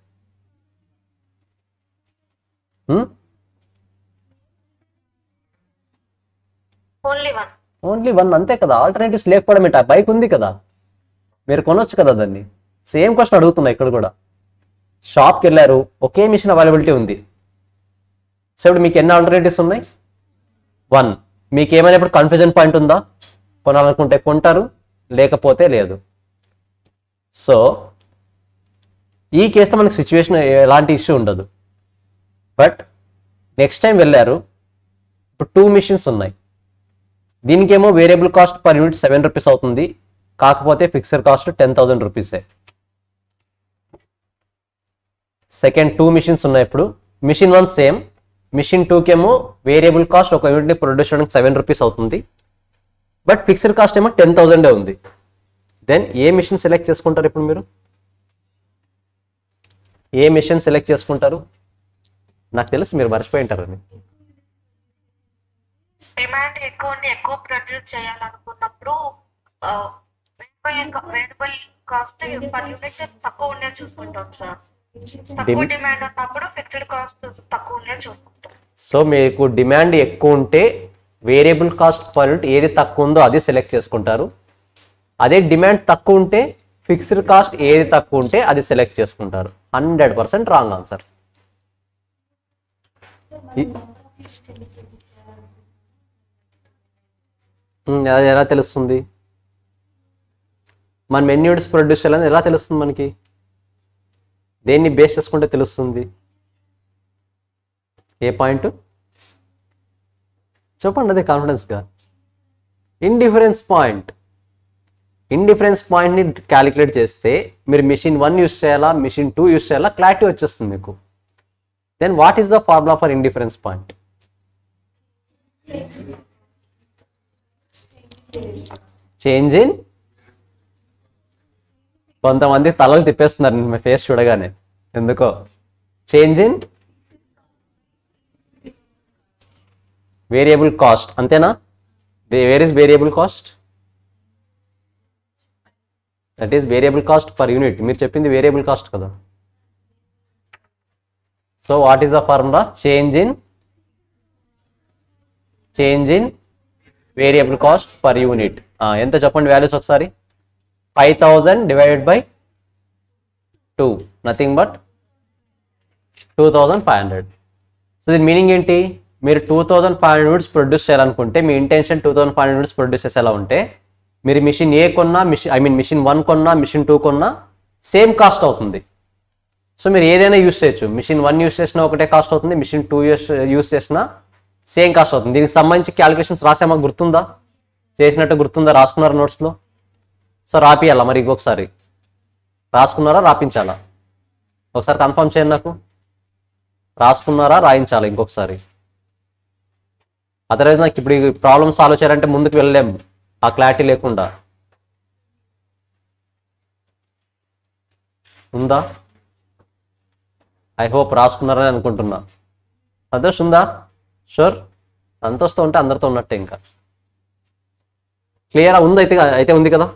ఓన్లీ వన్, అంతే కదా. ఆల్టర్నేటివ్స్ లేకపోవడం ఏంటి? ఆ బైక్ ఉంది కదా, మీరు కొనొచ్చు కదా దాన్ని. సేమ్ క్వశ్చన్ అడుగుతున్నా ఇక్కడ కూడా. షాప్కి వెళ్ళారు, ఒకే మిషన్ అవైలబిలిటీ ఉంది. సో ఇప్పుడు మీకు ఎన్ని ఆల్టర్నేటివ్స్ ఉన్నాయి? 1. మీకు ఏమైనా ఇప్పుడు కన్ఫ్యూజన్ పాయింట్ ఉందా? కొనాలనుకుంటే కొంటారు, లేకపోతే లేదు. సో ఈ కేసులో మనకి సిచ్యువేషన్ ఎలాంటి ఇష్యూ ఉండదు. బట్ నెక్స్ట్ టైం వెళ్ళారు, ఇప్పుడు 2 మిషన్స్ ఉన్నాయి. దీనికేమో variable cost per unit 7 rupees అవుతుంది, కాకపోతే ఫిక్స్డ్ కాస్ట్ 10,000 రూపీసే. సెకండ్ 2 మిషన్స్ ఉన్నాయి. ఇప్పుడు మిషన్ 1 సేమ్, మిషన్ 2కేమో వేరియబుల్ కాస్ట్ ఒక యూనిట్ని ప్రొడ్యూస్ చేయడానికి 7 రూపీస్ అవుతుంది, బట్ ఫిక్స్డ్ కాస్ట్ ఏమో 10,000 ఉంది. దెన్ ఏ మిషన్ సెలెక్ట్ చేసుకుంటారు? ఇప్పుడు మీరు ఏ మిషన్ సెలెక్ట్ చేసుకుంటారు? నాకు తెలుసు మీరు మర్చిపోయి ఉంటారని. డిమాండ్ ఎక్కువ ప్రొడ్యూస్ చేయాలనుకున్నప్పుడు వేరియబుల్ కాస్ట్ పర్ యూనిట్ తక్కువ ఉండేది చూసుకుంటాం సార్. తక్కువ డిమాండ్ ఉన్నప్పుడు ఫిక్స్డ్ కాస్ట్ తక్కువ ఉండేది చూసుకుంటాం. సో మీకు డిమాండ్ ఎక్కువ ఉంటే వేరియబుల్ కాస్ట్ పర్ యూనిట్ ఏది తక్కువ ఉందో అది సెలెక్ట్ చేసుకుంటారు. అదే డిమాండ్ తక్కువ ఉంటే ఫిక్స్డ్ కాస్ట్ ఏది తక్కువ ఉంటే అది సెలెక్ట్ చేసుకుంటారు. 100% రాంగ్ ఆన్సర్. అది ఎలా తెలుస్తుంది? మనం ఎన్ని యూనిట్స్ ప్రొడ్యూస్ చేయాలని ఎలా తెలుస్తుంది మనకి? దేన్ని బేస్ చేసుకుంటే తెలుస్తుంది? ఏ పాయింట్ చెప్పండి, అదే కాన్ఫిడెన్స్గా. Indifference point. ఇండిఫరెన్స్ పాయింట్ని క్యాలిక్యులేట్ చేస్తే మీరు మిషన్ 1 యూస్ చేయాలా, మిషన్ 2 యూస్ చేయాలా, క్లారిటీ వచ్చేస్తుంది మీకు. Then what is the formula for indifference point? Change in, కొంతమంది తలలు తిప్పేస్తున్నారు మీ ఫేస్ చూడగానే ఎందుకో. చేంజ్ ఇన్ వేరియబుల్ కాస్ట్, అంతేనా? Where is variable cost? That is variable cost per unit. మీరు చెప్పింది వేరియబుల్ కాస్ట్ కదా. So what is the formula? Change in variable cost per unit. ఎంత చెప్పండి వాల్యూస్ ఒకసారి? 5,000 divided by 2, nothing but 2,500. So దీని meaning ఏంటి? మీరు 2,500 యూనిట్స్ ప్రొడ్యూస్ చేయాలనుకుంటే, మీ ఇంటెన్షన్ 2,500 యూనిట్స్ ప్రొడ్యూస్ చేసేలా ఉంటే, మీరు మిషన్ ఏ కొన్నా, మిషన్ 1 కొన్నా, మిషన్ 2 కొన్నా సేమ్ కాస్ట్ అవుతుంది. సో మీరు ఏదైనా యూస్ చేయొచ్చు. మిషన్ 1 యూస్ చేసినా ఒకటే కాస్ట్ అవుతుంది, మిషన్ 2 యూస్ చేసినా సేమ్ కాస్ట్ అవుతుంది. దీనికి సంబంధించి క్యాలిక్యులేషన్స్ రాసామా? గుర్తుందా? చేసినట్టు గుర్తుందా? రాసుకున్నారా నోట్స్లో? సో రాపియాలా మరి? ఇంకొకసారి రాసుకున్నారా, రాపించాలా? ఒకసారి కన్ఫర్మ్ చేయండి నాకు. రాసుకున్నారా, రాయించాలా ఇంకొకసారి? అదర్వైజ్ నాకు ఇప్పుడు ఈ ప్రాబ్లమ్ సాల్వ్ చేయాలంటే ముందుకు వెళ్ళలేము ఆ క్లారిటీ లేకుండా. ఉందా? ఐ హోప్ రాసుకున్నారని అనుకుంటున్నా. సంతోష్ ఉందా? షూర్. సంతోష్తో ఉంటే అందరితో ఉన్నట్టే. ఇంకా క్లియరా? ఉంది అయితే ఉంది కదా.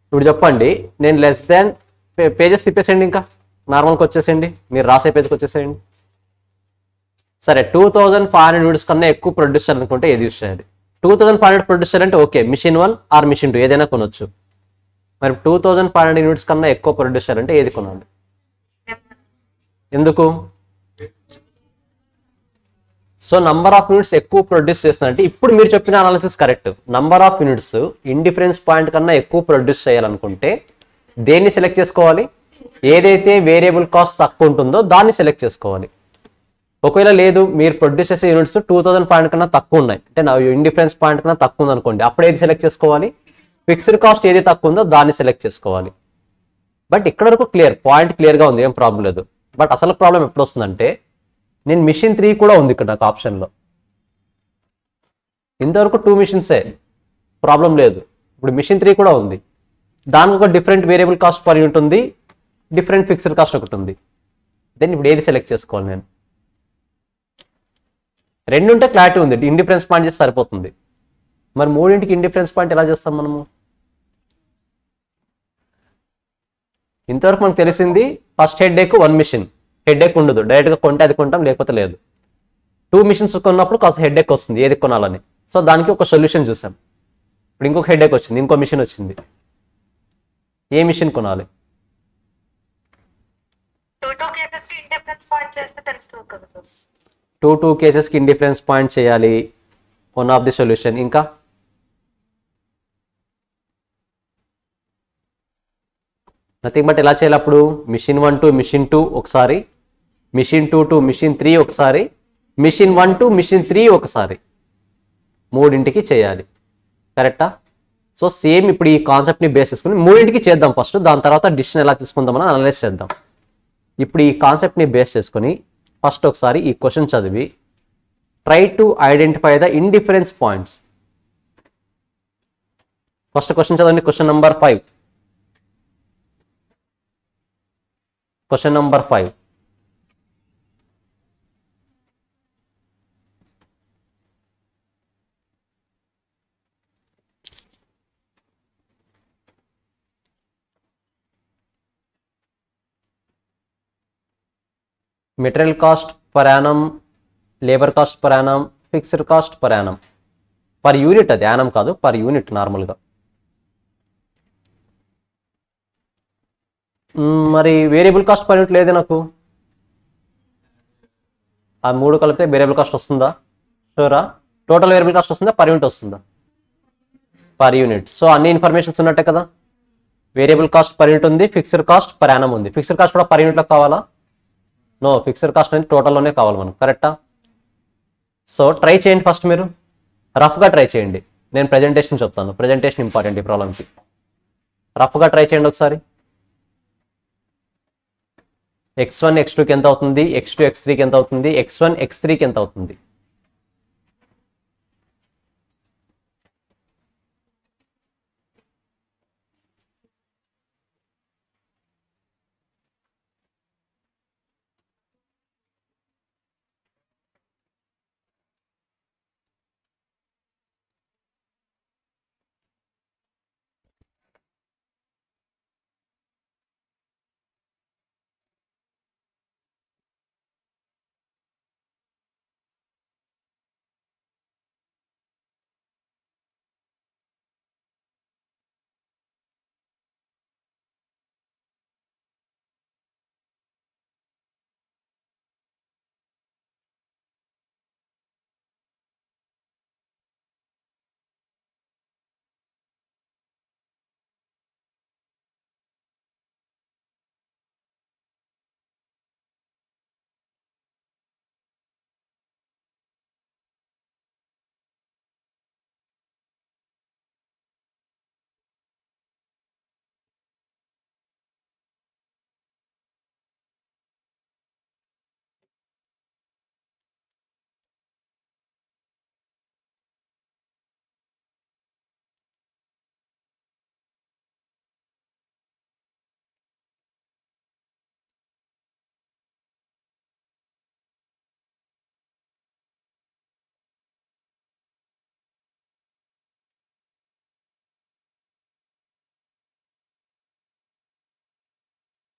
ఇప్పుడు చెప్పండి, నేను లెస్ దాన్ పేజెస్ తిప్పేసేయండి, ఇంకా నార్మల్కి వచ్చేసేయండి, మీరు రాసే పేజ్కి వచ్చేసేయండి. సరే, 2,500 యూనిట్స్ కన్నా ఎక్కువ ప్రొడ్యూస్ చేయాలనుకుంటే ఏది యూస్ చేయాలి? 2500 ప్రొడ్యూస్ చేయాలంటే ఓకే, మిషన్ 1 ఆర్ మిషన్ 2 ఏదైనా కొనొచ్చు. మరి 2500 యూనిట్స్ కన్నా ఎక్కువ ప్రొడ్యూస్ చేయాలంటే ఏది కొనాలి? ఎందుకు? సో నంబర్ ఆఫ్ యూనిట్స్ ఎక్కువ ప్రొడ్యూస్ చేస్తుందంటే ఇప్పుడు మీరు చెప్పిన analysis correct. Number of units indifference point కన్నా ఎక్కువ ప్రొడ్యూస్ చేయాలనుకుంటే దేన్ని సెలెక్ట్ చేసుకోవాలి? ఏదైతే వేరియబుల్ కాస్ట్ తక్కువ ఉంటుందో దాన్ని సెలెక్ట్ చేసుకోవాలి. ఒకవేళ లేదు, మీరు ప్రొడ్యూస్ చేసే యూనిట్స్ 2500 కన్నా తక్కువ ఉన్నాయి అంటే నా ఇండిఫరెన్స్ పాయింట్ కన్నా తక్కువ ఉంది అనుకోండి, అప్పుడు ఏది సెలెక్ట్ చేసుకోవాలి? ఫిక్స్డ్ కాస్ట్ ఏది తక్కువ ఉందో దాన్ని సెలెక్ట్ చేసుకోవాలి. బట్ ఇక్కడ వరకు క్లియర్, పాయింట్ క్లియర్గా ఉంది, ఏం ప్రాబ్లం లేదు. బట్ అసలు ప్రాబ్లం ఎప్పుడు వస్తుందంటే నేను మిషన్ 3 కూడా ఉంది ఇక్కడ నాకు ఆప్షన్లో. ఇంతవరకు 2 మిషన్సే, ప్రాబ్లం లేదు. ఇప్పుడు మిషన్ 3 కూడా ఉంది, దానికి ఒక different variable cost per unit ఉంది, డిఫరెంట్ ఫిక్స్డ్ కాస్ట్ ఒకటి ఉంది. దెన్ ఇప్పుడు ఏది సెలెక్ట్ చేసుకోవాలి నేను? రెండు ఉంటే క్లారిటీ ఉంది, ఇండిఫరెన్స్ పాయింట్ చేస్తే సరిపోతుంది. మరి మూడింటికి ఇండిఫరెన్స్ పాయింట్ ఎలా చేస్తాం మనము? ఇంతవరకు మనకు తెలిసింది ఫస్ట్ హెడ్ ఏక్ 1 మిషన్, హెడ్ ఏక్ ఉండదు, డైరెక్ట్గా కొంటే అది కొంటాం లేకపోతే లేదు. 2 మిషన్స్ కొన్నప్పుడు కాస్త హెడ్ ఏక్ వస్తుంది ఏది కొనాలని. సో దానికి ఒక సొల్యూషన్ చూసాం. ఇప్పుడు ఇంకొక హెడ్ ఏక్ వచ్చింది, ఇంకో మిషన్ వచ్చింది, ఏ మిషన్ కొనాలి? 2 కేసెస్కి ఇండిఫరెన్స్ పాయింట్ చేయాలి, వన్ ఆఫ్ ది సొల్యూషన్. ఇంకా నథింగ్ బట్ ఎలా చేయాలి అప్పుడు? మిషన్ 1 టు మిషన్ 2 ఒకసారి, మిషన్ 2 టు మిషన్ 3 ఒకసారి, మిషన్ 1 టు మిషన్ 3 ఒకసారి, మూడింటికి చేయాలి. కరెక్టా? సో సేమ్ ఇప్పుడు ఈ కాన్సెప్ట్ని బేస్ చేసుకుని మూడింటికి చేద్దాం ఫస్ట్, దాని తర్వాత డిసిషన్ ఎలా తీసుకుందామని అనలైజ్ చేద్దాం. ఇప్పుడు ఈ కాన్సెప్ట్ని బేస్ చేసుకుని ఫస్ట్ ఒకసారి ఈ క్వశ్చన్ చదివి try to identify the indifference points. First question చదవండి, question number 5. Question number 5. Material cost per annum, labour cost per annum, fixed cost per annum. Per unit, అది యానం కాదు, పర్ యూనిట్ నార్మల్గా. మరి variable cost per unit లేదే నాకు. ఆ మూడు కలిపితే వేరియబుల్ కాస్ట్ వస్తుందా? షూరా? టోటల్ వేరియబుల్ కాస్ట్ వస్తుందా, పర్ యూనిట్ వస్తుందా? Per unit. సో అన్ని ఇన్ఫర్మేషన్స్ ఉన్నట్టే కదా. వేరియబుల్ కాస్ట్ పర్ యూనిట్ ఉంది, ఫిక్స్డ్ కాస్ట్ పర్ యానం ఉంది. ఫిక్స్డ్ కాస్ట్ కూడా పర్ యూనిట్లో కావాలా? నో, ఫిక్స్డ్ కాస్ట్ అనేది టోటల్లోనే కావాలి మనకు. కరెక్టా? సో ట్రై చేయండి ఫస్ట్, మీరు రఫ్గా ట్రై చేయండి. నేను ప్రెజెంటేషన్ చెప్తాను, ప్రెజెంటేషన్ ఇంపార్టెంట్ ఈ ప్రాబ్లంకి. రఫ్గా ట్రై చేయండి ఒకసారి. x1 x2కి ఎంత అవుతుంది, x2 x3కి ఎంత అవుతుంది, x1 x3కి ఎంత అవుతుంది?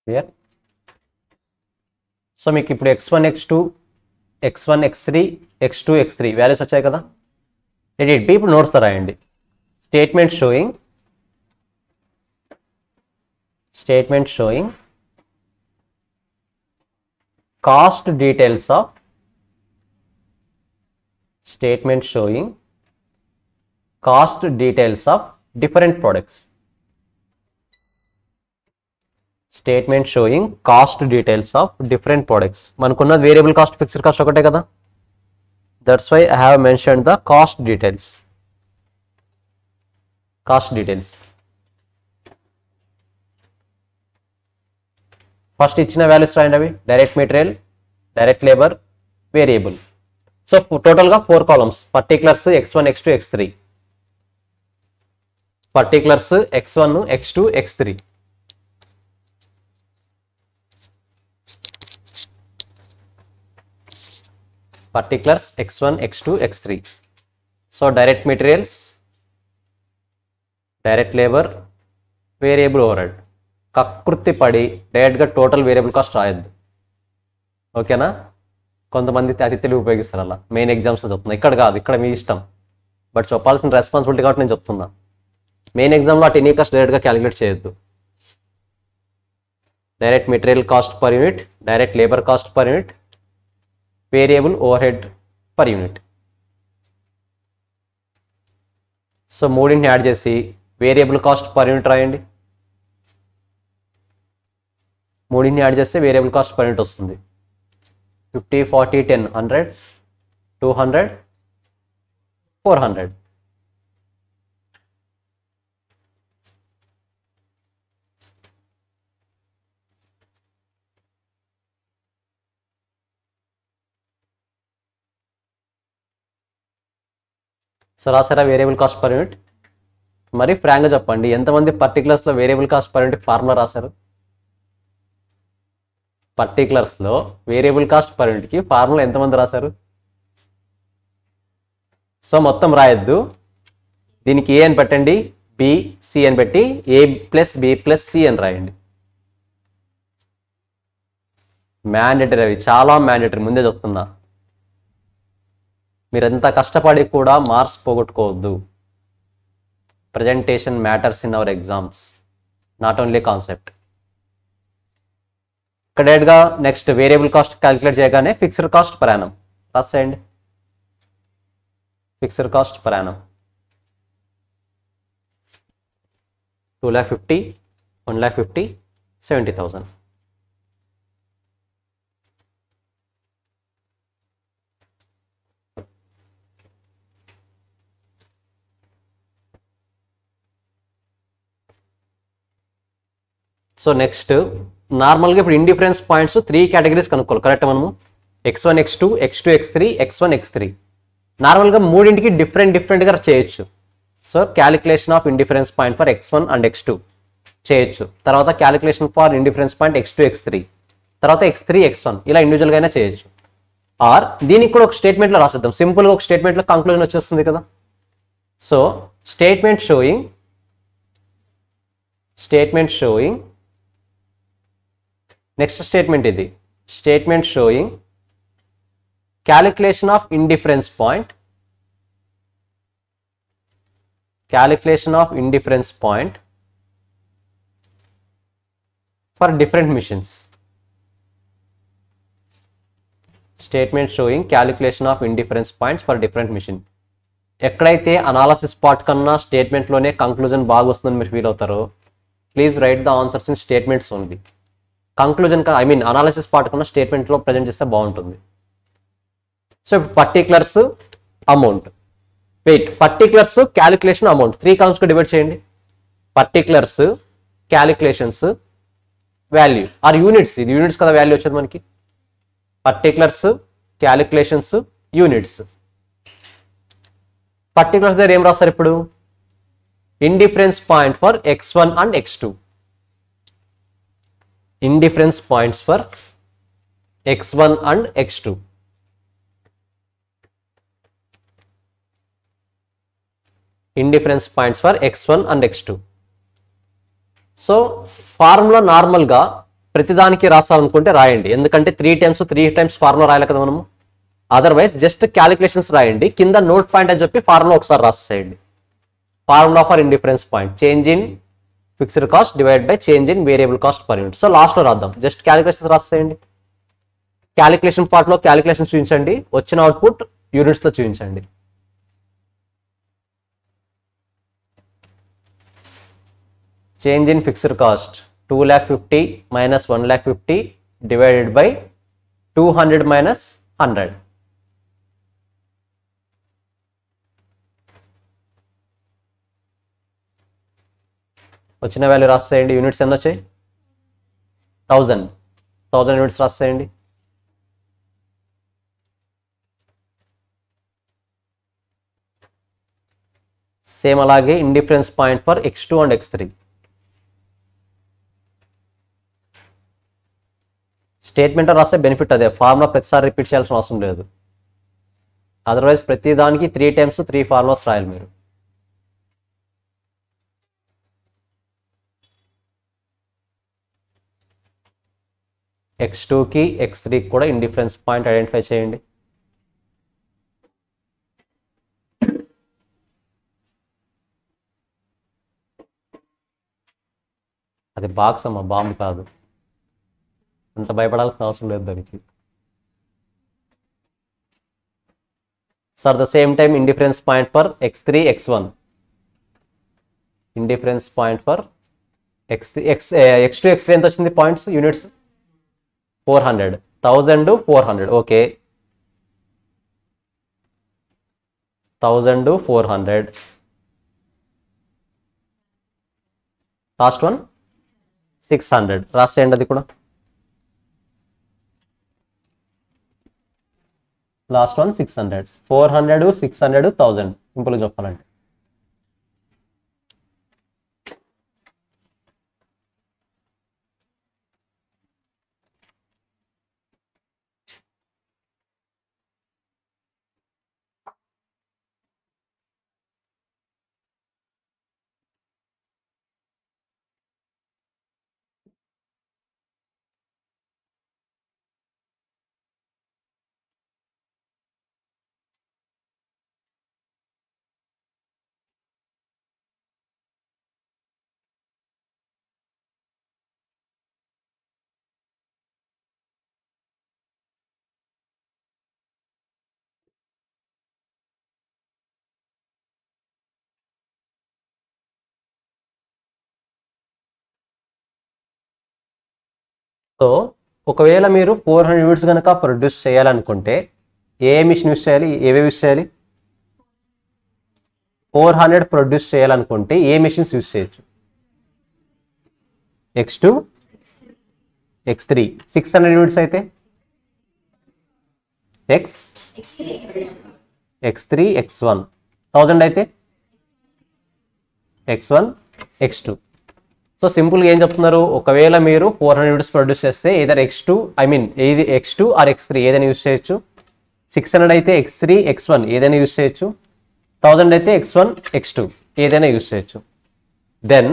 క్లియర్? సో మీకు ఇప్పుడు x1 x2 x1 x3 x2 x3 values వచ్చాయి కదా. ఎడిట్ బి ఇప్పుడు నోట్స్తో రాయండి. Statement sowing cost details of different products. Statement showing cost details of different products. మనకున్న వేరియబుల్ కాస్ట్ ఫిక్స్డ్ కాస్ట్ ఒకటే కదా, that's why I have mentioned the cost details. First ఇచ్చిన values రాయండి. అవి direct material, direct labour, variable. So టోటల్గా 4 columns. Particulars x1 x2 x3, particulars x1 x2 x3. Particulars x1 x2 x3. So direct materials, direct labour, variable overhead. కకృతి పడి డైరెక్ట్గా total variable cost రాయొద్దు, ఓకేనా? కొంతమంది అతి తెలివి ఉపయోగిస్తారు అలా. మెయిన్ ఎగ్జామ్స్లో చెప్తున్నా, ఇక్కడ కాదు, ఇక్కడ మీ ఇష్టం. బట్ చెప్పాల్సిన రెస్పాన్సిబిలిటీ కాబట్టి నేను చెప్తున్నా. మెయిన్ ఎగ్జామ్లో ఆ టెనీ కాస్ట్ డైరెక్ట్గా క్యాలిక్యులేట్ చేయొద్దు. Direct material cost per unit, direct labour cost per unit, variable overhead per unit. So మూడింటిని యాడ్ చేసి వేరియబుల్ కాస్ట్ పర్ యూనిట్ రాయండి. మూడింటిని యాడ్ చేస్తే వేరియబుల్ కాస్ట్ పర్ యూనిట్ వస్తుంది. 50, 40, 10, 100, 200, 400. సో రాసారా వేరియబుల్ కాస్ట్ పర్ యూనిట్? మరి ఫ్రాంక్గా చెప్పండి, ఎంతమంది పర్టికులర్స్లో variable cost per unit formula రాశారు? పర్టికులర్స్లో వేరియబుల్ కాస్ట్ పర్ యూనిట్కి ఫార్ములా ఎంతమంది రాశారు? సో మొత్తం రాయొద్దు, దీనికి ఏ అని పెట్టండి, బి సి అని పెట్టి ఏ ప్లస్ బి ప్లస్ సి అని రాయండి. మ్యాండేటరీ, అవి చాలా మ్యాండేటరీ, ముందే చెప్తున్నా. మీరంతా కష్టపడి కూడా మార్క్స్ పోగొట్టుకోవద్దు. Presentation matters in our exams, not only concept. ఇక్కడ డైరెక్ట్గా నెక్స్ట్ వేరియబుల్ కాస్ట్ క్యాలిక్యులేట్ చేయగానే ఫిక్స్డ్ కాస్ట్ పర్ యానం రాసేయండి. Fixed cost per annum 2,50,000, 1,50,000, 70,000. So next నార్మల్గా ఇప్పుడు ఇండిఫరెన్స్ పాయింట్స్ 3 కేటగిరీస్ కనుక్కోవాలి, కరెక్ట్? మనము x1 x2 x2 x3 x1 x3 నార్మల్గా మూడింటికి డిఫరెంట్గా చేయొచ్చు. So calculation of indifference point for x1 and x2 చేయొచ్చు. తర్వాత calculation for indifference point x2 x3, తర్వాత x3 x1, ఇలా ఇండివిజువల్గా అయినా చేయొచ్చు. ఆర్ దీనికి కూడా ఒక స్టేట్మెంట్లో రాసేద్దాం. సింపుల్గా ఒక స్టేట్మెంట్లో కంక్లూజన్ వచ్చేస్తుంది కదా. So statement showing next statement ఇది, statement showing calculation of indifference point for different machines. Statement showing calculation of indifference points for different machine. ఎక్కడైతే అనాలసిస్ పార్ట్ కన్నా స్టేట్మెంట్లోనే కంక్లూజన్ బాగా వస్తుందని మీరు ఫీల్ అవుతారో, please write the answers in statements only. Conclusion analysis part కన్నా స్టేట్మెంట్లో present చేస్తే బాగుంటుంది. So particulars amount, particulars calculation amount 3 కాలమ్స్గా డివైడ్ చేయండి. Particulars, calculations, value or units. ఇది యూనిట్స్ కదా వాల్యూ వచ్చేది మనకి. Particulars, calculations, units. పర్టికులర్స్ దగ్గర ఏం రాస్తారు ఇప్పుడు? Indifference point for x1 and x2. Indifference points for x1 and x2. Indifference points for x1 and x2. So formula నార్మల్గా ప్రతిదానికి రాసాలనుకుంటే రాయండి, ఎందుకంటే 3 టైమ్స్ ఫార్ములా రాయాలి కదా మనము. అదర్వైజ్ జస్ట్ క్యాలిక్యులేషన్స్ రాయండి, కింద నోట్ పాయింట్ అని చెప్పి ఫార్ములా ఒకసారి రాసేయండి. Formula for indifference point change in fixed cost divide by change in variable cost per unit. So లాస్ట్లో రాద్దాం, జస్ట్ క్యాలిక్యులేషన్స్ రాసేయండి. క్యాలిక్యులేషన్ పార్ట్లో క్యాలిక్యులేషన్స్ చూపించండి, వచ్చిన అవుట్పుట్ యూనిట్స్తో చూపించండి. Change in fixed cost 2,50,000 minus 1,50,000 divided by 200 minus 100. వచ్చిన వాల్యూ రాసేయండి. యూనిట్స్ ఎన్ని వచ్చాయి? 1000 యూనిట్స్ రాసేయండి. సేమ్ అలాగే indifference point for x2 and x3. Statement రాస్తే బెనిఫిట్ అదే, ఫార్ములా ప్రతిసారి రిపీట్ చేయాల్సిన అవసరం లేదు. అదర్వైజ్ ప్రతి దానికి 3 times 3 ఫార్ములాస్ రాయాలి మీరు. x2కి x3కి కూడా ఇండిఫరెన్స్ పాయింట్ ఐడెంటిఫై చేయండి. అది బాక్స్ అమ్మ, బాంబు కాదు, అంత భయపడాల్సిన అవసరం లేదు దానికి. Sir the same time indifference point for x3 x1. Indifference point for x2 x3 ఎంత వచ్చింది points units? 400. 1000 400. Okay, 1000 400. Last one 600 రాసేయండి. అది కూడా లాస్ట్ వన్ 600. 400 600 1000 సింపుల్గా చెప్పాలంటే. సో ఒకవేళ మీరు 400 యూనిట్స్ కనుక ప్రొడ్యూస్ చేయాలనుకుంటే ఏ మిషన్ యూస్ చేయాలి, ఏవే యూస్ చేయాలి? 400 ప్రొడ్యూస్ చేయాలనుకుంటే ఏ మిషన్స్ యూస్ చేయొచ్చు? x2 x3. 600 యూనిట్స్ అయితే x3 x1. 1000 అయితే x1 x2. సో సింపుల్గా ఏం చెప్తున్నారు, ఒకవేళ మీరు 400 యూనిట్స్ ప్రొడ్యూస్ చేస్తే ఏదైనా ఏది x2 ఆర్ x3 ఏదైనా యూస్ చేయొచ్చు. 600 అయితే x3 x1 ఏదైనా యూస్ చేయొచ్చు. 1000 అయితే x1 x2 ఏదైనా యూస్ చేయొచ్చు. Then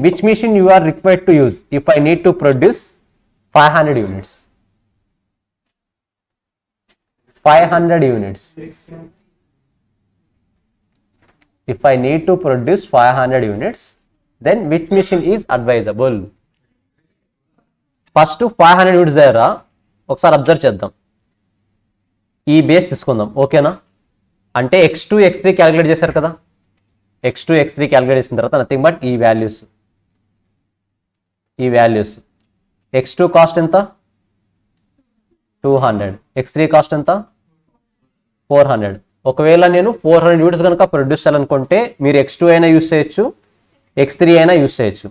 which machine you are required to use if I need to produce 500 units? 500 units. If I need to produce 500 units, then which machine is advisable? First 500 units దగ్గర ఒకసారి observe చేద్దాం. ఈ base తీసుకుందాం, ఓకేనా? అంటే x2 x3 calculate చేశారు కదా, x2 x3 calculate చేసిన తర్వాత నథింగ్ బట్ ఈ వాల్యూస్ x2 కాస్ట్ ఎంత? 200. x3 కాస్ట్ ఎంత? 400. ఒకవేళ నేను 400 యూనిట్స్ కనుక ప్రొడ్యూస్ చేయాలనుకుంటే మీరు x2 అయినా యూస్ చేయొచ్చు, x3 అయినా యూస్ చేయొచ్చు.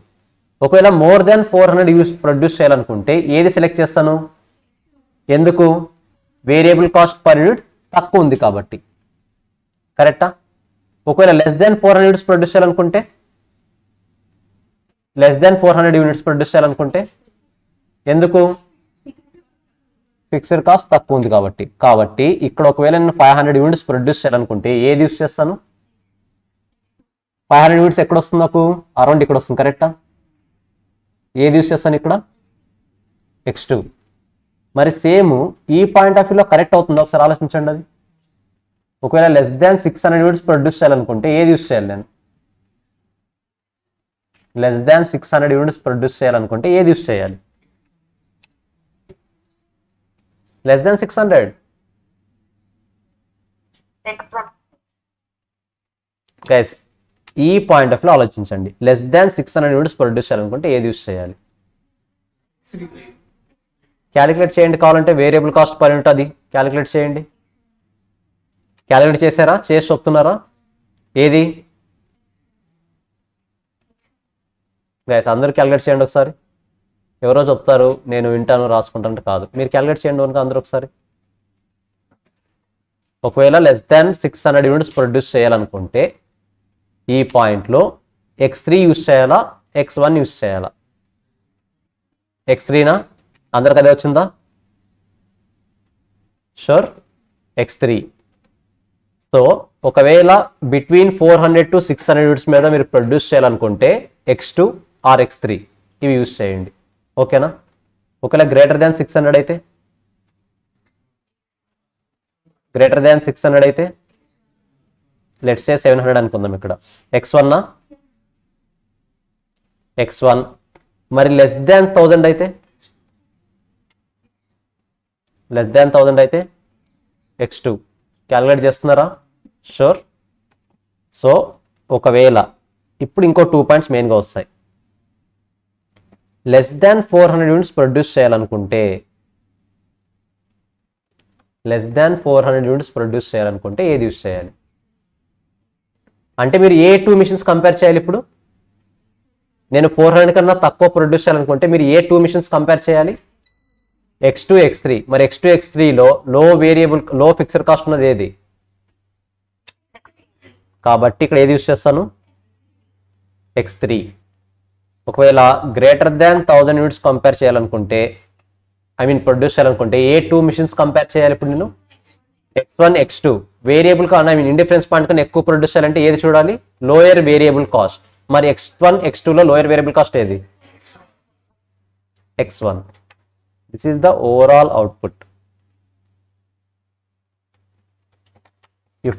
ఒకవేళ మోర్ దాన్ 400 ప్రొడ్యూస్ చేయాలనుకుంటే ఏది సెలెక్ట్ చేస్తాను? ఎందుకు? వేరియబుల్ కాస్ట్ పర్ యూనిట్ తక్కువ ఉంది కాబట్టి, కరెక్టా? ఒకవేళ లెస్ దాన్ 400 యూనిట్స్ ప్రొడ్యూస్ చేయాలనుకుంటే ఎందుకు? ఫిక్స్డ్ కాస్ట్ తక్కువ ఉంది కాబట్టి ఇక్కడ ఒకవేళ నేను 500 యూనిట్స్ ప్రొడ్యూస్ చేయాలనుకుంటే ఏది యూస్ చేస్తాను? 500 యూనిట్స్ ఎక్కడ వస్తుంది నాకు? అరౌండ్ ఇక్కడ వస్తుంది, కరెక్టా? ఏది యూస్ చేస్తాను ఇక్కడ? x2. మరి సేమ్ ఈ పాయింట్ ఆఫ్ వ్యూలో కరెక్ట్ అవుతుందో ఒకసారి ఆలోచించండి. అది ఒకవేళ లెస్ దాన్ 600 యూనిట్స్ ప్రొడ్యూస్ చేయాలనుకుంటే ఏది యూస్ చేయాలి నేను? లెస్ దాన్ 600 యూనిట్స్ ప్రొడ్యూస్ చేయాలనుకుంటే ఏది యూస్ చేయాలి? Less than 600. గైస్ ఈ పాయింట్ ఆఫ్ లో ఆలోచించండి. లెస్ దాన్ 600 యూనిట్స్ ప్రొడ్యూస్ చేయాలనుకుంటే ఏది యూస్ చేయాలి? క్యాలిక్యులేట్ చేయండి, కావాలంటే వేరియబుల్ కాస్ట్ పర్ యూనిట్ అది క్యాలిక్యులేట్ చేయండి. క్యాలిక్యులేట్ చేశారా? చేసి చెప్తున్నారా? ఏది గైస్ అందరూ క్యాలిక్యులేట్ చేయండి ఒకసారి. ఎవరో చెప్తారు నేను వింటాను రాసుకుంటాను, కాదు, మీరు క్యాలిక్యులేట్ చేయండి కనుక అందరూ ఒకసారి. ఒకవేళ లెస్ దాన్ 600 యూనిట్స్ ప్రొడ్యూస్ చేయాలనుకుంటే ఈ పాయింట్లో x3 యూస్ చేయాలా, x1 యూస్ చేయాలా? x3నా? అందరికి అదే వచ్చిందా? Sure, x3. సో ఒకవేళ బిట్వీన్ 400 to 600 యూనిట్స్ మీద మీరు ప్రొడ్యూస్ చేయాలనుకుంటే x2 ఆర్ x3 ఇవి యూస్ చేయండి. ఓకేనా? ఒకవేళ గ్రేటర్ దాన్ 600 అయితే, గ్రేటర్ దాన్ 600 అయితే లెట్స్ సే 700 అనుకుందాం. ఇక్కడ x1 x1. మరి లెస్ దాన్ 1000 అయితే, లెస్ దాన్ 1000 అయితే x2. క్యాలిక్యులేట్ చేస్తున్నారా? షూర్. సో ఒకవేళ ఇప్పుడు ఇంకో 2 పాయింట్స్ మెయిన్గా వస్తాయి. లెస్ దాన్ 400 యూనిట్స్ ప్రొడ్యూస్ చేయాలనుకుంటే, లెస్ దాన్ 400 యూనిట్స్ ప్రొడ్యూస్ చేయాలనుకుంటే ఏది యూస్ చేయాలి? అంటే మీరు ఏ 2 మిషన్స్ కంపేర్ చేయాలి? ఇప్పుడు నేను 400 కన్నా తక్కువ ప్రొడ్యూస్ చేయాలనుకుంటే మీరు ఏ 2 మిషన్స్ కంపేర్ చేయాలి? x2 x3. మరి x2 x3లో లో వేరియబుల్ లో ఫిక్స్డ్ కాస్ట్ ఉన్నది ఏది? కాబట్టి ఇక్కడ ఏది యూస్ చేస్తాను? x3. ఒకవేళ గ్రేటర్ దాన్ 1000 యూనిట్స్ కంపేర్ చేయాలనుకుంటే, ప్రొడ్యూస్ చేయాలనుకుంటే ఏ 2 మిషన్స్ కంపేర్ చేయాలి? ఇప్పుడు నేను x1 x2 వేరియబుల్ కన్నా ఇండిఫరెన్స్ పాయింట్ కన్నా ఎక్కువ ప్రొడ్యూస్ చేయాలంటే ఏది చూడాలి? Lower variable cost. మరి x1 x2లో లోయర్ వేరియబుల్ కాస్ట్ ఏది? x1. This is the overall output. If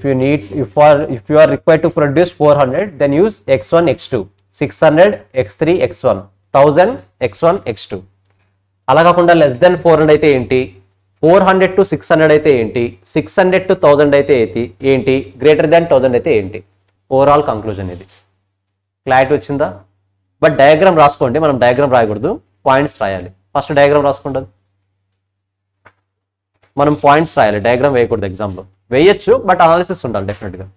you are required to produce 400, then use x1 x2, 600 x3 x1, 1000 x1 x2. అలా కాకుండా లెస్ దెన్ 400 అయితే ఏంటి, 400 to 600 అయితే ఏంటి, 600 to 1000 అయితే ఏంటి, గ్రేటర్ దాన్ 1000 అయితే ఏంటి? ఓవరాల్ కంక్లూజన్ ఇది. క్లారిటీ వచ్చిందా? బట్ డయాగ్రామ్ రాసుకోండి. మనం డయాగ్రామ్ రాయకూడదు, పాయింట్స్ రాయాలి. ఫస్ట్ డయాగ్రామ్ రాసుకుంటుంది. మనం పాయింట్స్ రాయాలి, డయాగ్రామ్ వేయకూడదు. ఎగ్జామ్లో వేయచ్చు, బట్ అనాలిసిస్ ఉండాలి డెఫినెట్గా.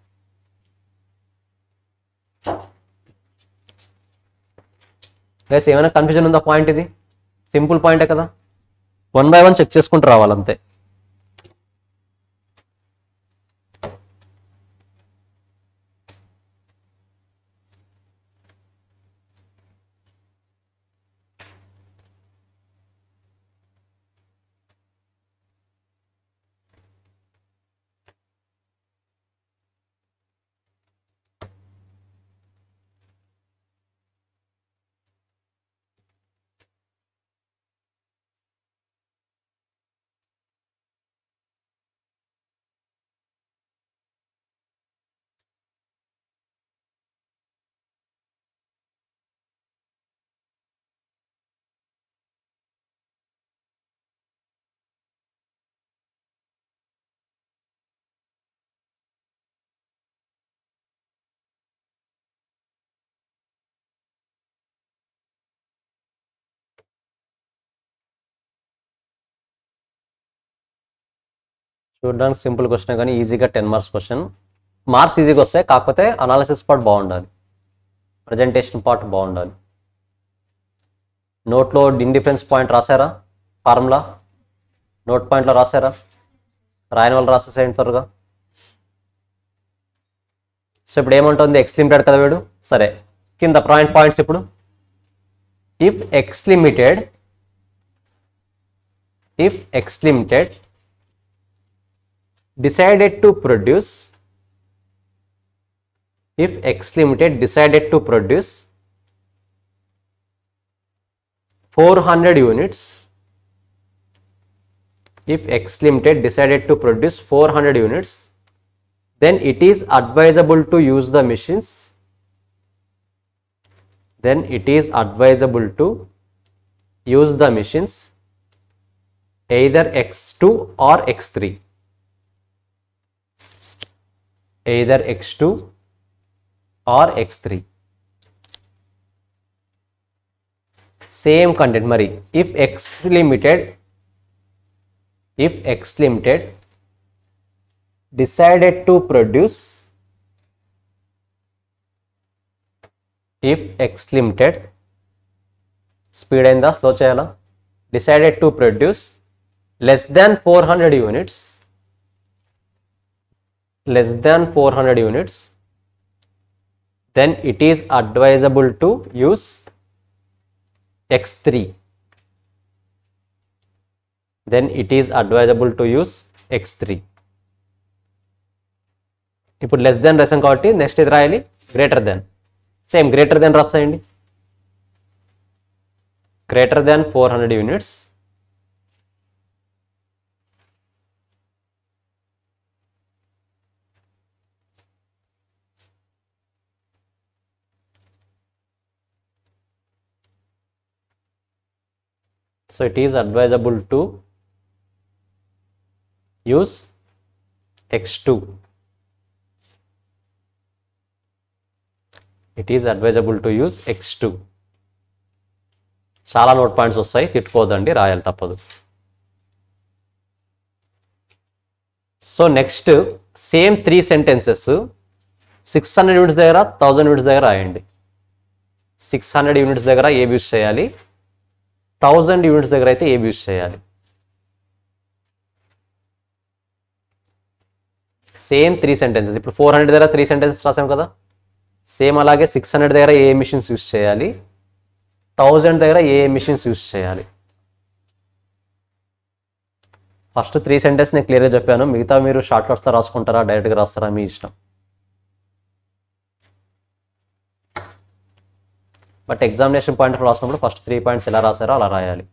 గైస్ ఏమైనా కన్ఫ్యూజన్ ఉందా? పాయింట్ ఇది సింపుల్ పాయింటే కదా, 1 by 1 చెక్ చేసుకుంటూ రావాలంతే. చూడడానికి సింపుల్ క్వశ్చన్ కానీ ఈజీగా 10 మార్క్స్ క్వశ్చన్. మార్క్స్ ఈజీగా వస్తాయి, కాకపోతే అనాలిసిస్ పార్ట్ బాగుండాలి, ప్రజెంటేషన్ పార్ట్ బాగుండాలి. నోట్లో ఇండిఫరెన్స్ పాయింట్ రాశారా? ఫార్ములా నోట్ పాయింట్లో రాశారా? రాయని వాళ్ళు రాసేసేయండి త్వరగా. సో ఇప్పుడు ఏమంటుంది? ఎక్స్ లిమిటెడ్ కదా వీడు. సరే, కింద పాయింట్స్ ఇప్పుడు. If X limited decided to produce 400 units if X Limited decided to produce 400 units, then it is advisable to use the machines. Then it is advisable to use the machines either X2 or X3. Either X2 or X3. Same content Mari. If X Limited decided to produce, if X Limited speed and the slow chayala decided to produce less than 400 units, then it is advisable to use X3. Then it is advisable to use X3. ఇప్పుడు less than రాసాం కాబట్టి next ఇది రాయాలి greater than. Same greater than రాస్తాయండి. Greater than 400 units so it is advisable to use X2. It is advisable to use X2. చాలా note points వస్తాయి, తిట్టుకోదండి, రాయాలి తప్పదు. So next same 3 sentences 600 units దగ్గర 1000 యూనిట్స్ దగ్గర రాయండి. 600 యూనిట్స్ దగ్గర ఏబి యూస్ చేయాలి, 1000 యూనిట్స్ దగ్గర అయితే ఏబి యూస్ చేయాలి. Same 3 sentences. ఇప్పుడు 400 దగ్గర 3 సెంటెన్సెస్ రాసాం కదా, సేమ్ అలాగే 600 దగ్గర ఏ మిషన్స్ యూస్ చేయాలి, 1000 దగ్గర ఏ మిషన్స్ యూస్ చేయాలి. ఫస్ట్ 3 సెంటెన్స్ నేను క్లియర్గా చెప్పాను, మిగతా మీరు షార్ట్ కట్స్తో రాసుకుంటారా డైరెక్ట్గా రాస్తారా మీ ఇష్టం. బట్ ఎగ్జామినేషన్ పాయింట్ రాసినప్పుడు ఫస్ట్ 3 పాయింట్స్ ఎలా రాశారో అలా రాయాలి.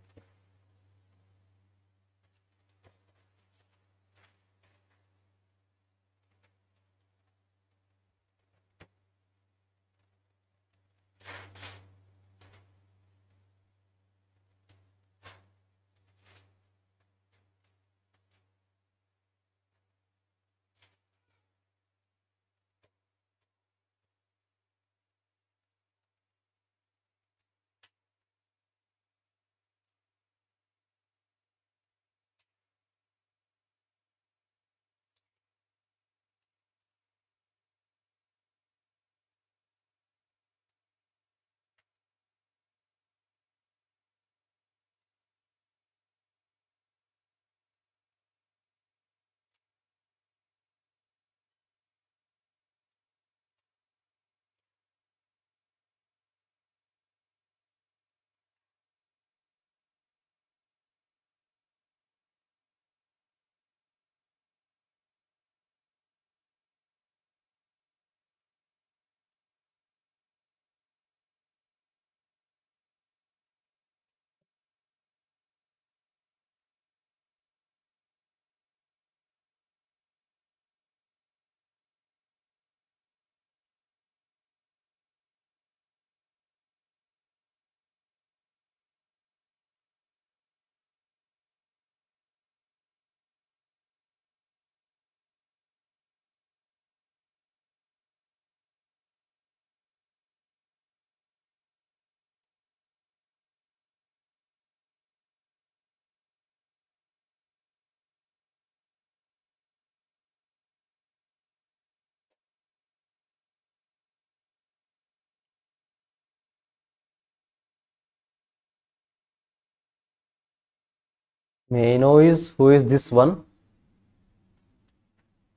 May know is who is this one.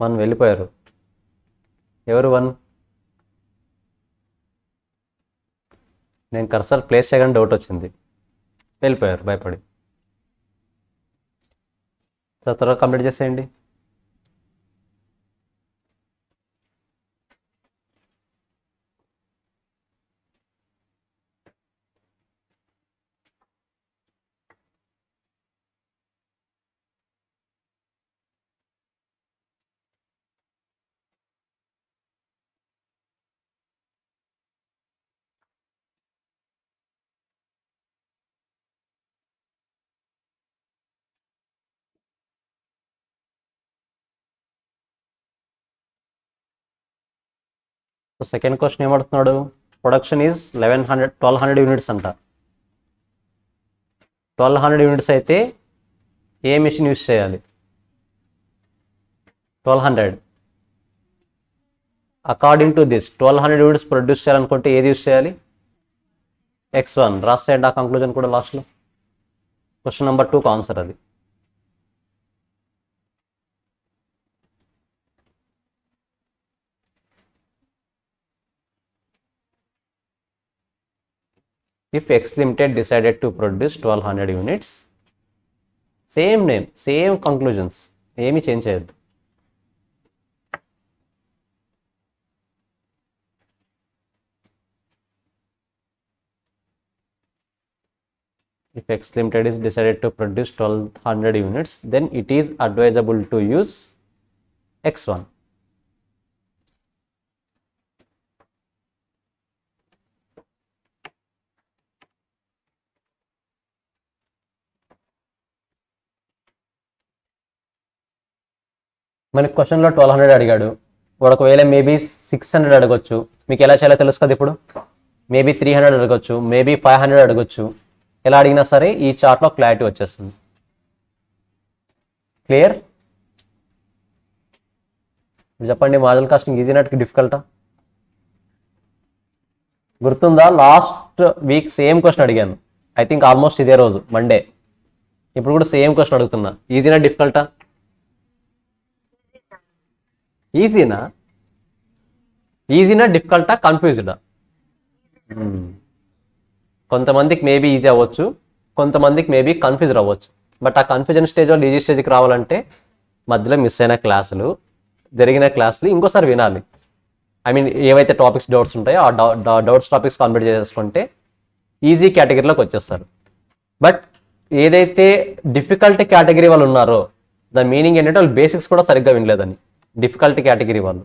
One వెళ్ళిపోయారు. ఎవరు వన్? నేను కర్సర్ ప్లేస్ చేయగానే డౌట్ వచ్చింది, వెళ్ళిపోయారు భయపడి. సార్ త్వరగా కంప్లీట్ చేసేయండి. సో సెకండ్ క్వశ్చన్ ఏమడుతున్నాడు, ప్రొడక్షన్ ఈజ్ 1200 యూనిట్స్ అంట. 1200 యూనిట్స్ అయితే ఏ మిషన్ యూస్ చేయాలి? 1200 according to this 1200 units produce చేయాలనుకుంటే ఏది యూస్ చేయాలి? X1. రాసేయండి ఆ కంక్లూజన్ కూడా లాస్ట్లో. క్వశ్చన్ నెంబర్ 2కు ఆన్సర్ అది. If X Limited decided to produce 1200 units, same name, same conclusions, ఏమి చేంజ్ చేయొద్దు. If X Limited is decided to produce 1200 units, then it is advisable to use X1. మనకి క్వశ్చన్లో 1200 అడిగాడు, వాడు ఒకవేళ మేబీ 600 అడగొచ్చు. మీకు ఎలా చేయాలో తెలుసు కదా ఇప్పుడు. మేబీ 300 అడగొచ్చు, మేబీ 500 అడగొచ్చు. ఎలా అడిగినా సరే ఈ చార్ట్లో క్లారిటీ వచ్చేస్తుంది. క్లియర్? చెప్పండి, మార్జినల్ కాస్టింగ్ ఈజీనా డిఫికల్టా? గుర్తుందా, లాస్ట్ వీక్ సేమ్ క్వశ్చన్ అడిగాను. ఐ థింక్ ఆల్మోస్ట్ ఇదే రోజు మండే. ఇప్పుడు కూడా సేమ్ క్వశ్చన్ అడుగుతున్నా. ఈజీనా డిఫికల్టా? ఈజీనా? ఈజీనా డిఫికల్టా కన్ఫ్యూజ్డా? కొంతమందికి మేబీ ఈజీ అవ్వచ్చు, కొంతమందికి మేబీ కన్ఫ్యూజన్ అవ్వచ్చు. బట్ ఆ కన్ఫ్యూజన్ స్టేజ్ వాళ్ళు ఈజీ స్టేజ్కి రావాలంటే మధ్యలో మిస్ అయిన క్లాసులు, జరిగిన క్లాసులు ఇంకోసారి వినాలి. ఐ మీన్ ఏవైతే టాపిక్స్ డౌట్స్ ఉంటాయో ఆ డౌట్స్ టాపిక్స్ కంప్లీట్ చేసుకుంటే ఈజీ కేటగిరీలోకి వచ్చేస్తారు. బట్ ఏదైతే డిఫికల్టీ కేటగిరీ వాళ్ళు ఉన్నారో దాని మీనింగ్ ఏంటంటే వాళ్ళు బేసిక్స్ కూడా సరిగ్గా వినలేదని. డిఫికల్టీ కేటగిరీ వాళ్ళు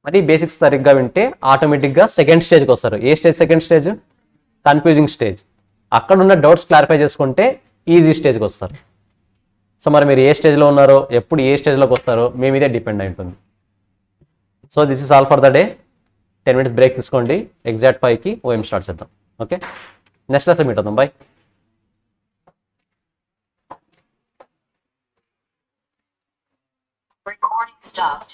మరి బేసిక్స్ సరిగ్గా వింటే ఆటోమేటిక్గా సెకండ్ స్టేజ్కి వస్తారు. ఏ స్టేజ్? Second stage, confusing stage. అక్కడ ఉన్న డౌట్స్ క్లారిఫై చేసుకుంటే ఈజీ స్టేజ్కి వస్తారు. సో మరి మీరు ఏ స్టేజ్లో ఉన్నారో, ఎప్పుడు ఏ స్టేజ్లోకి వస్తారో మీ మీదే డిపెండ్ అయి ఉంటుంది. So this is all for the day. 10 minutes break తీసుకోండి. ఎగ్జాక్ట్ 5కి ఓఎం స్టార్ట్ చేద్దాం. ఓకే, నెక్స్ట్ క్లాస్ మీట్ అవుతాం. బాయ్. Recording stopped.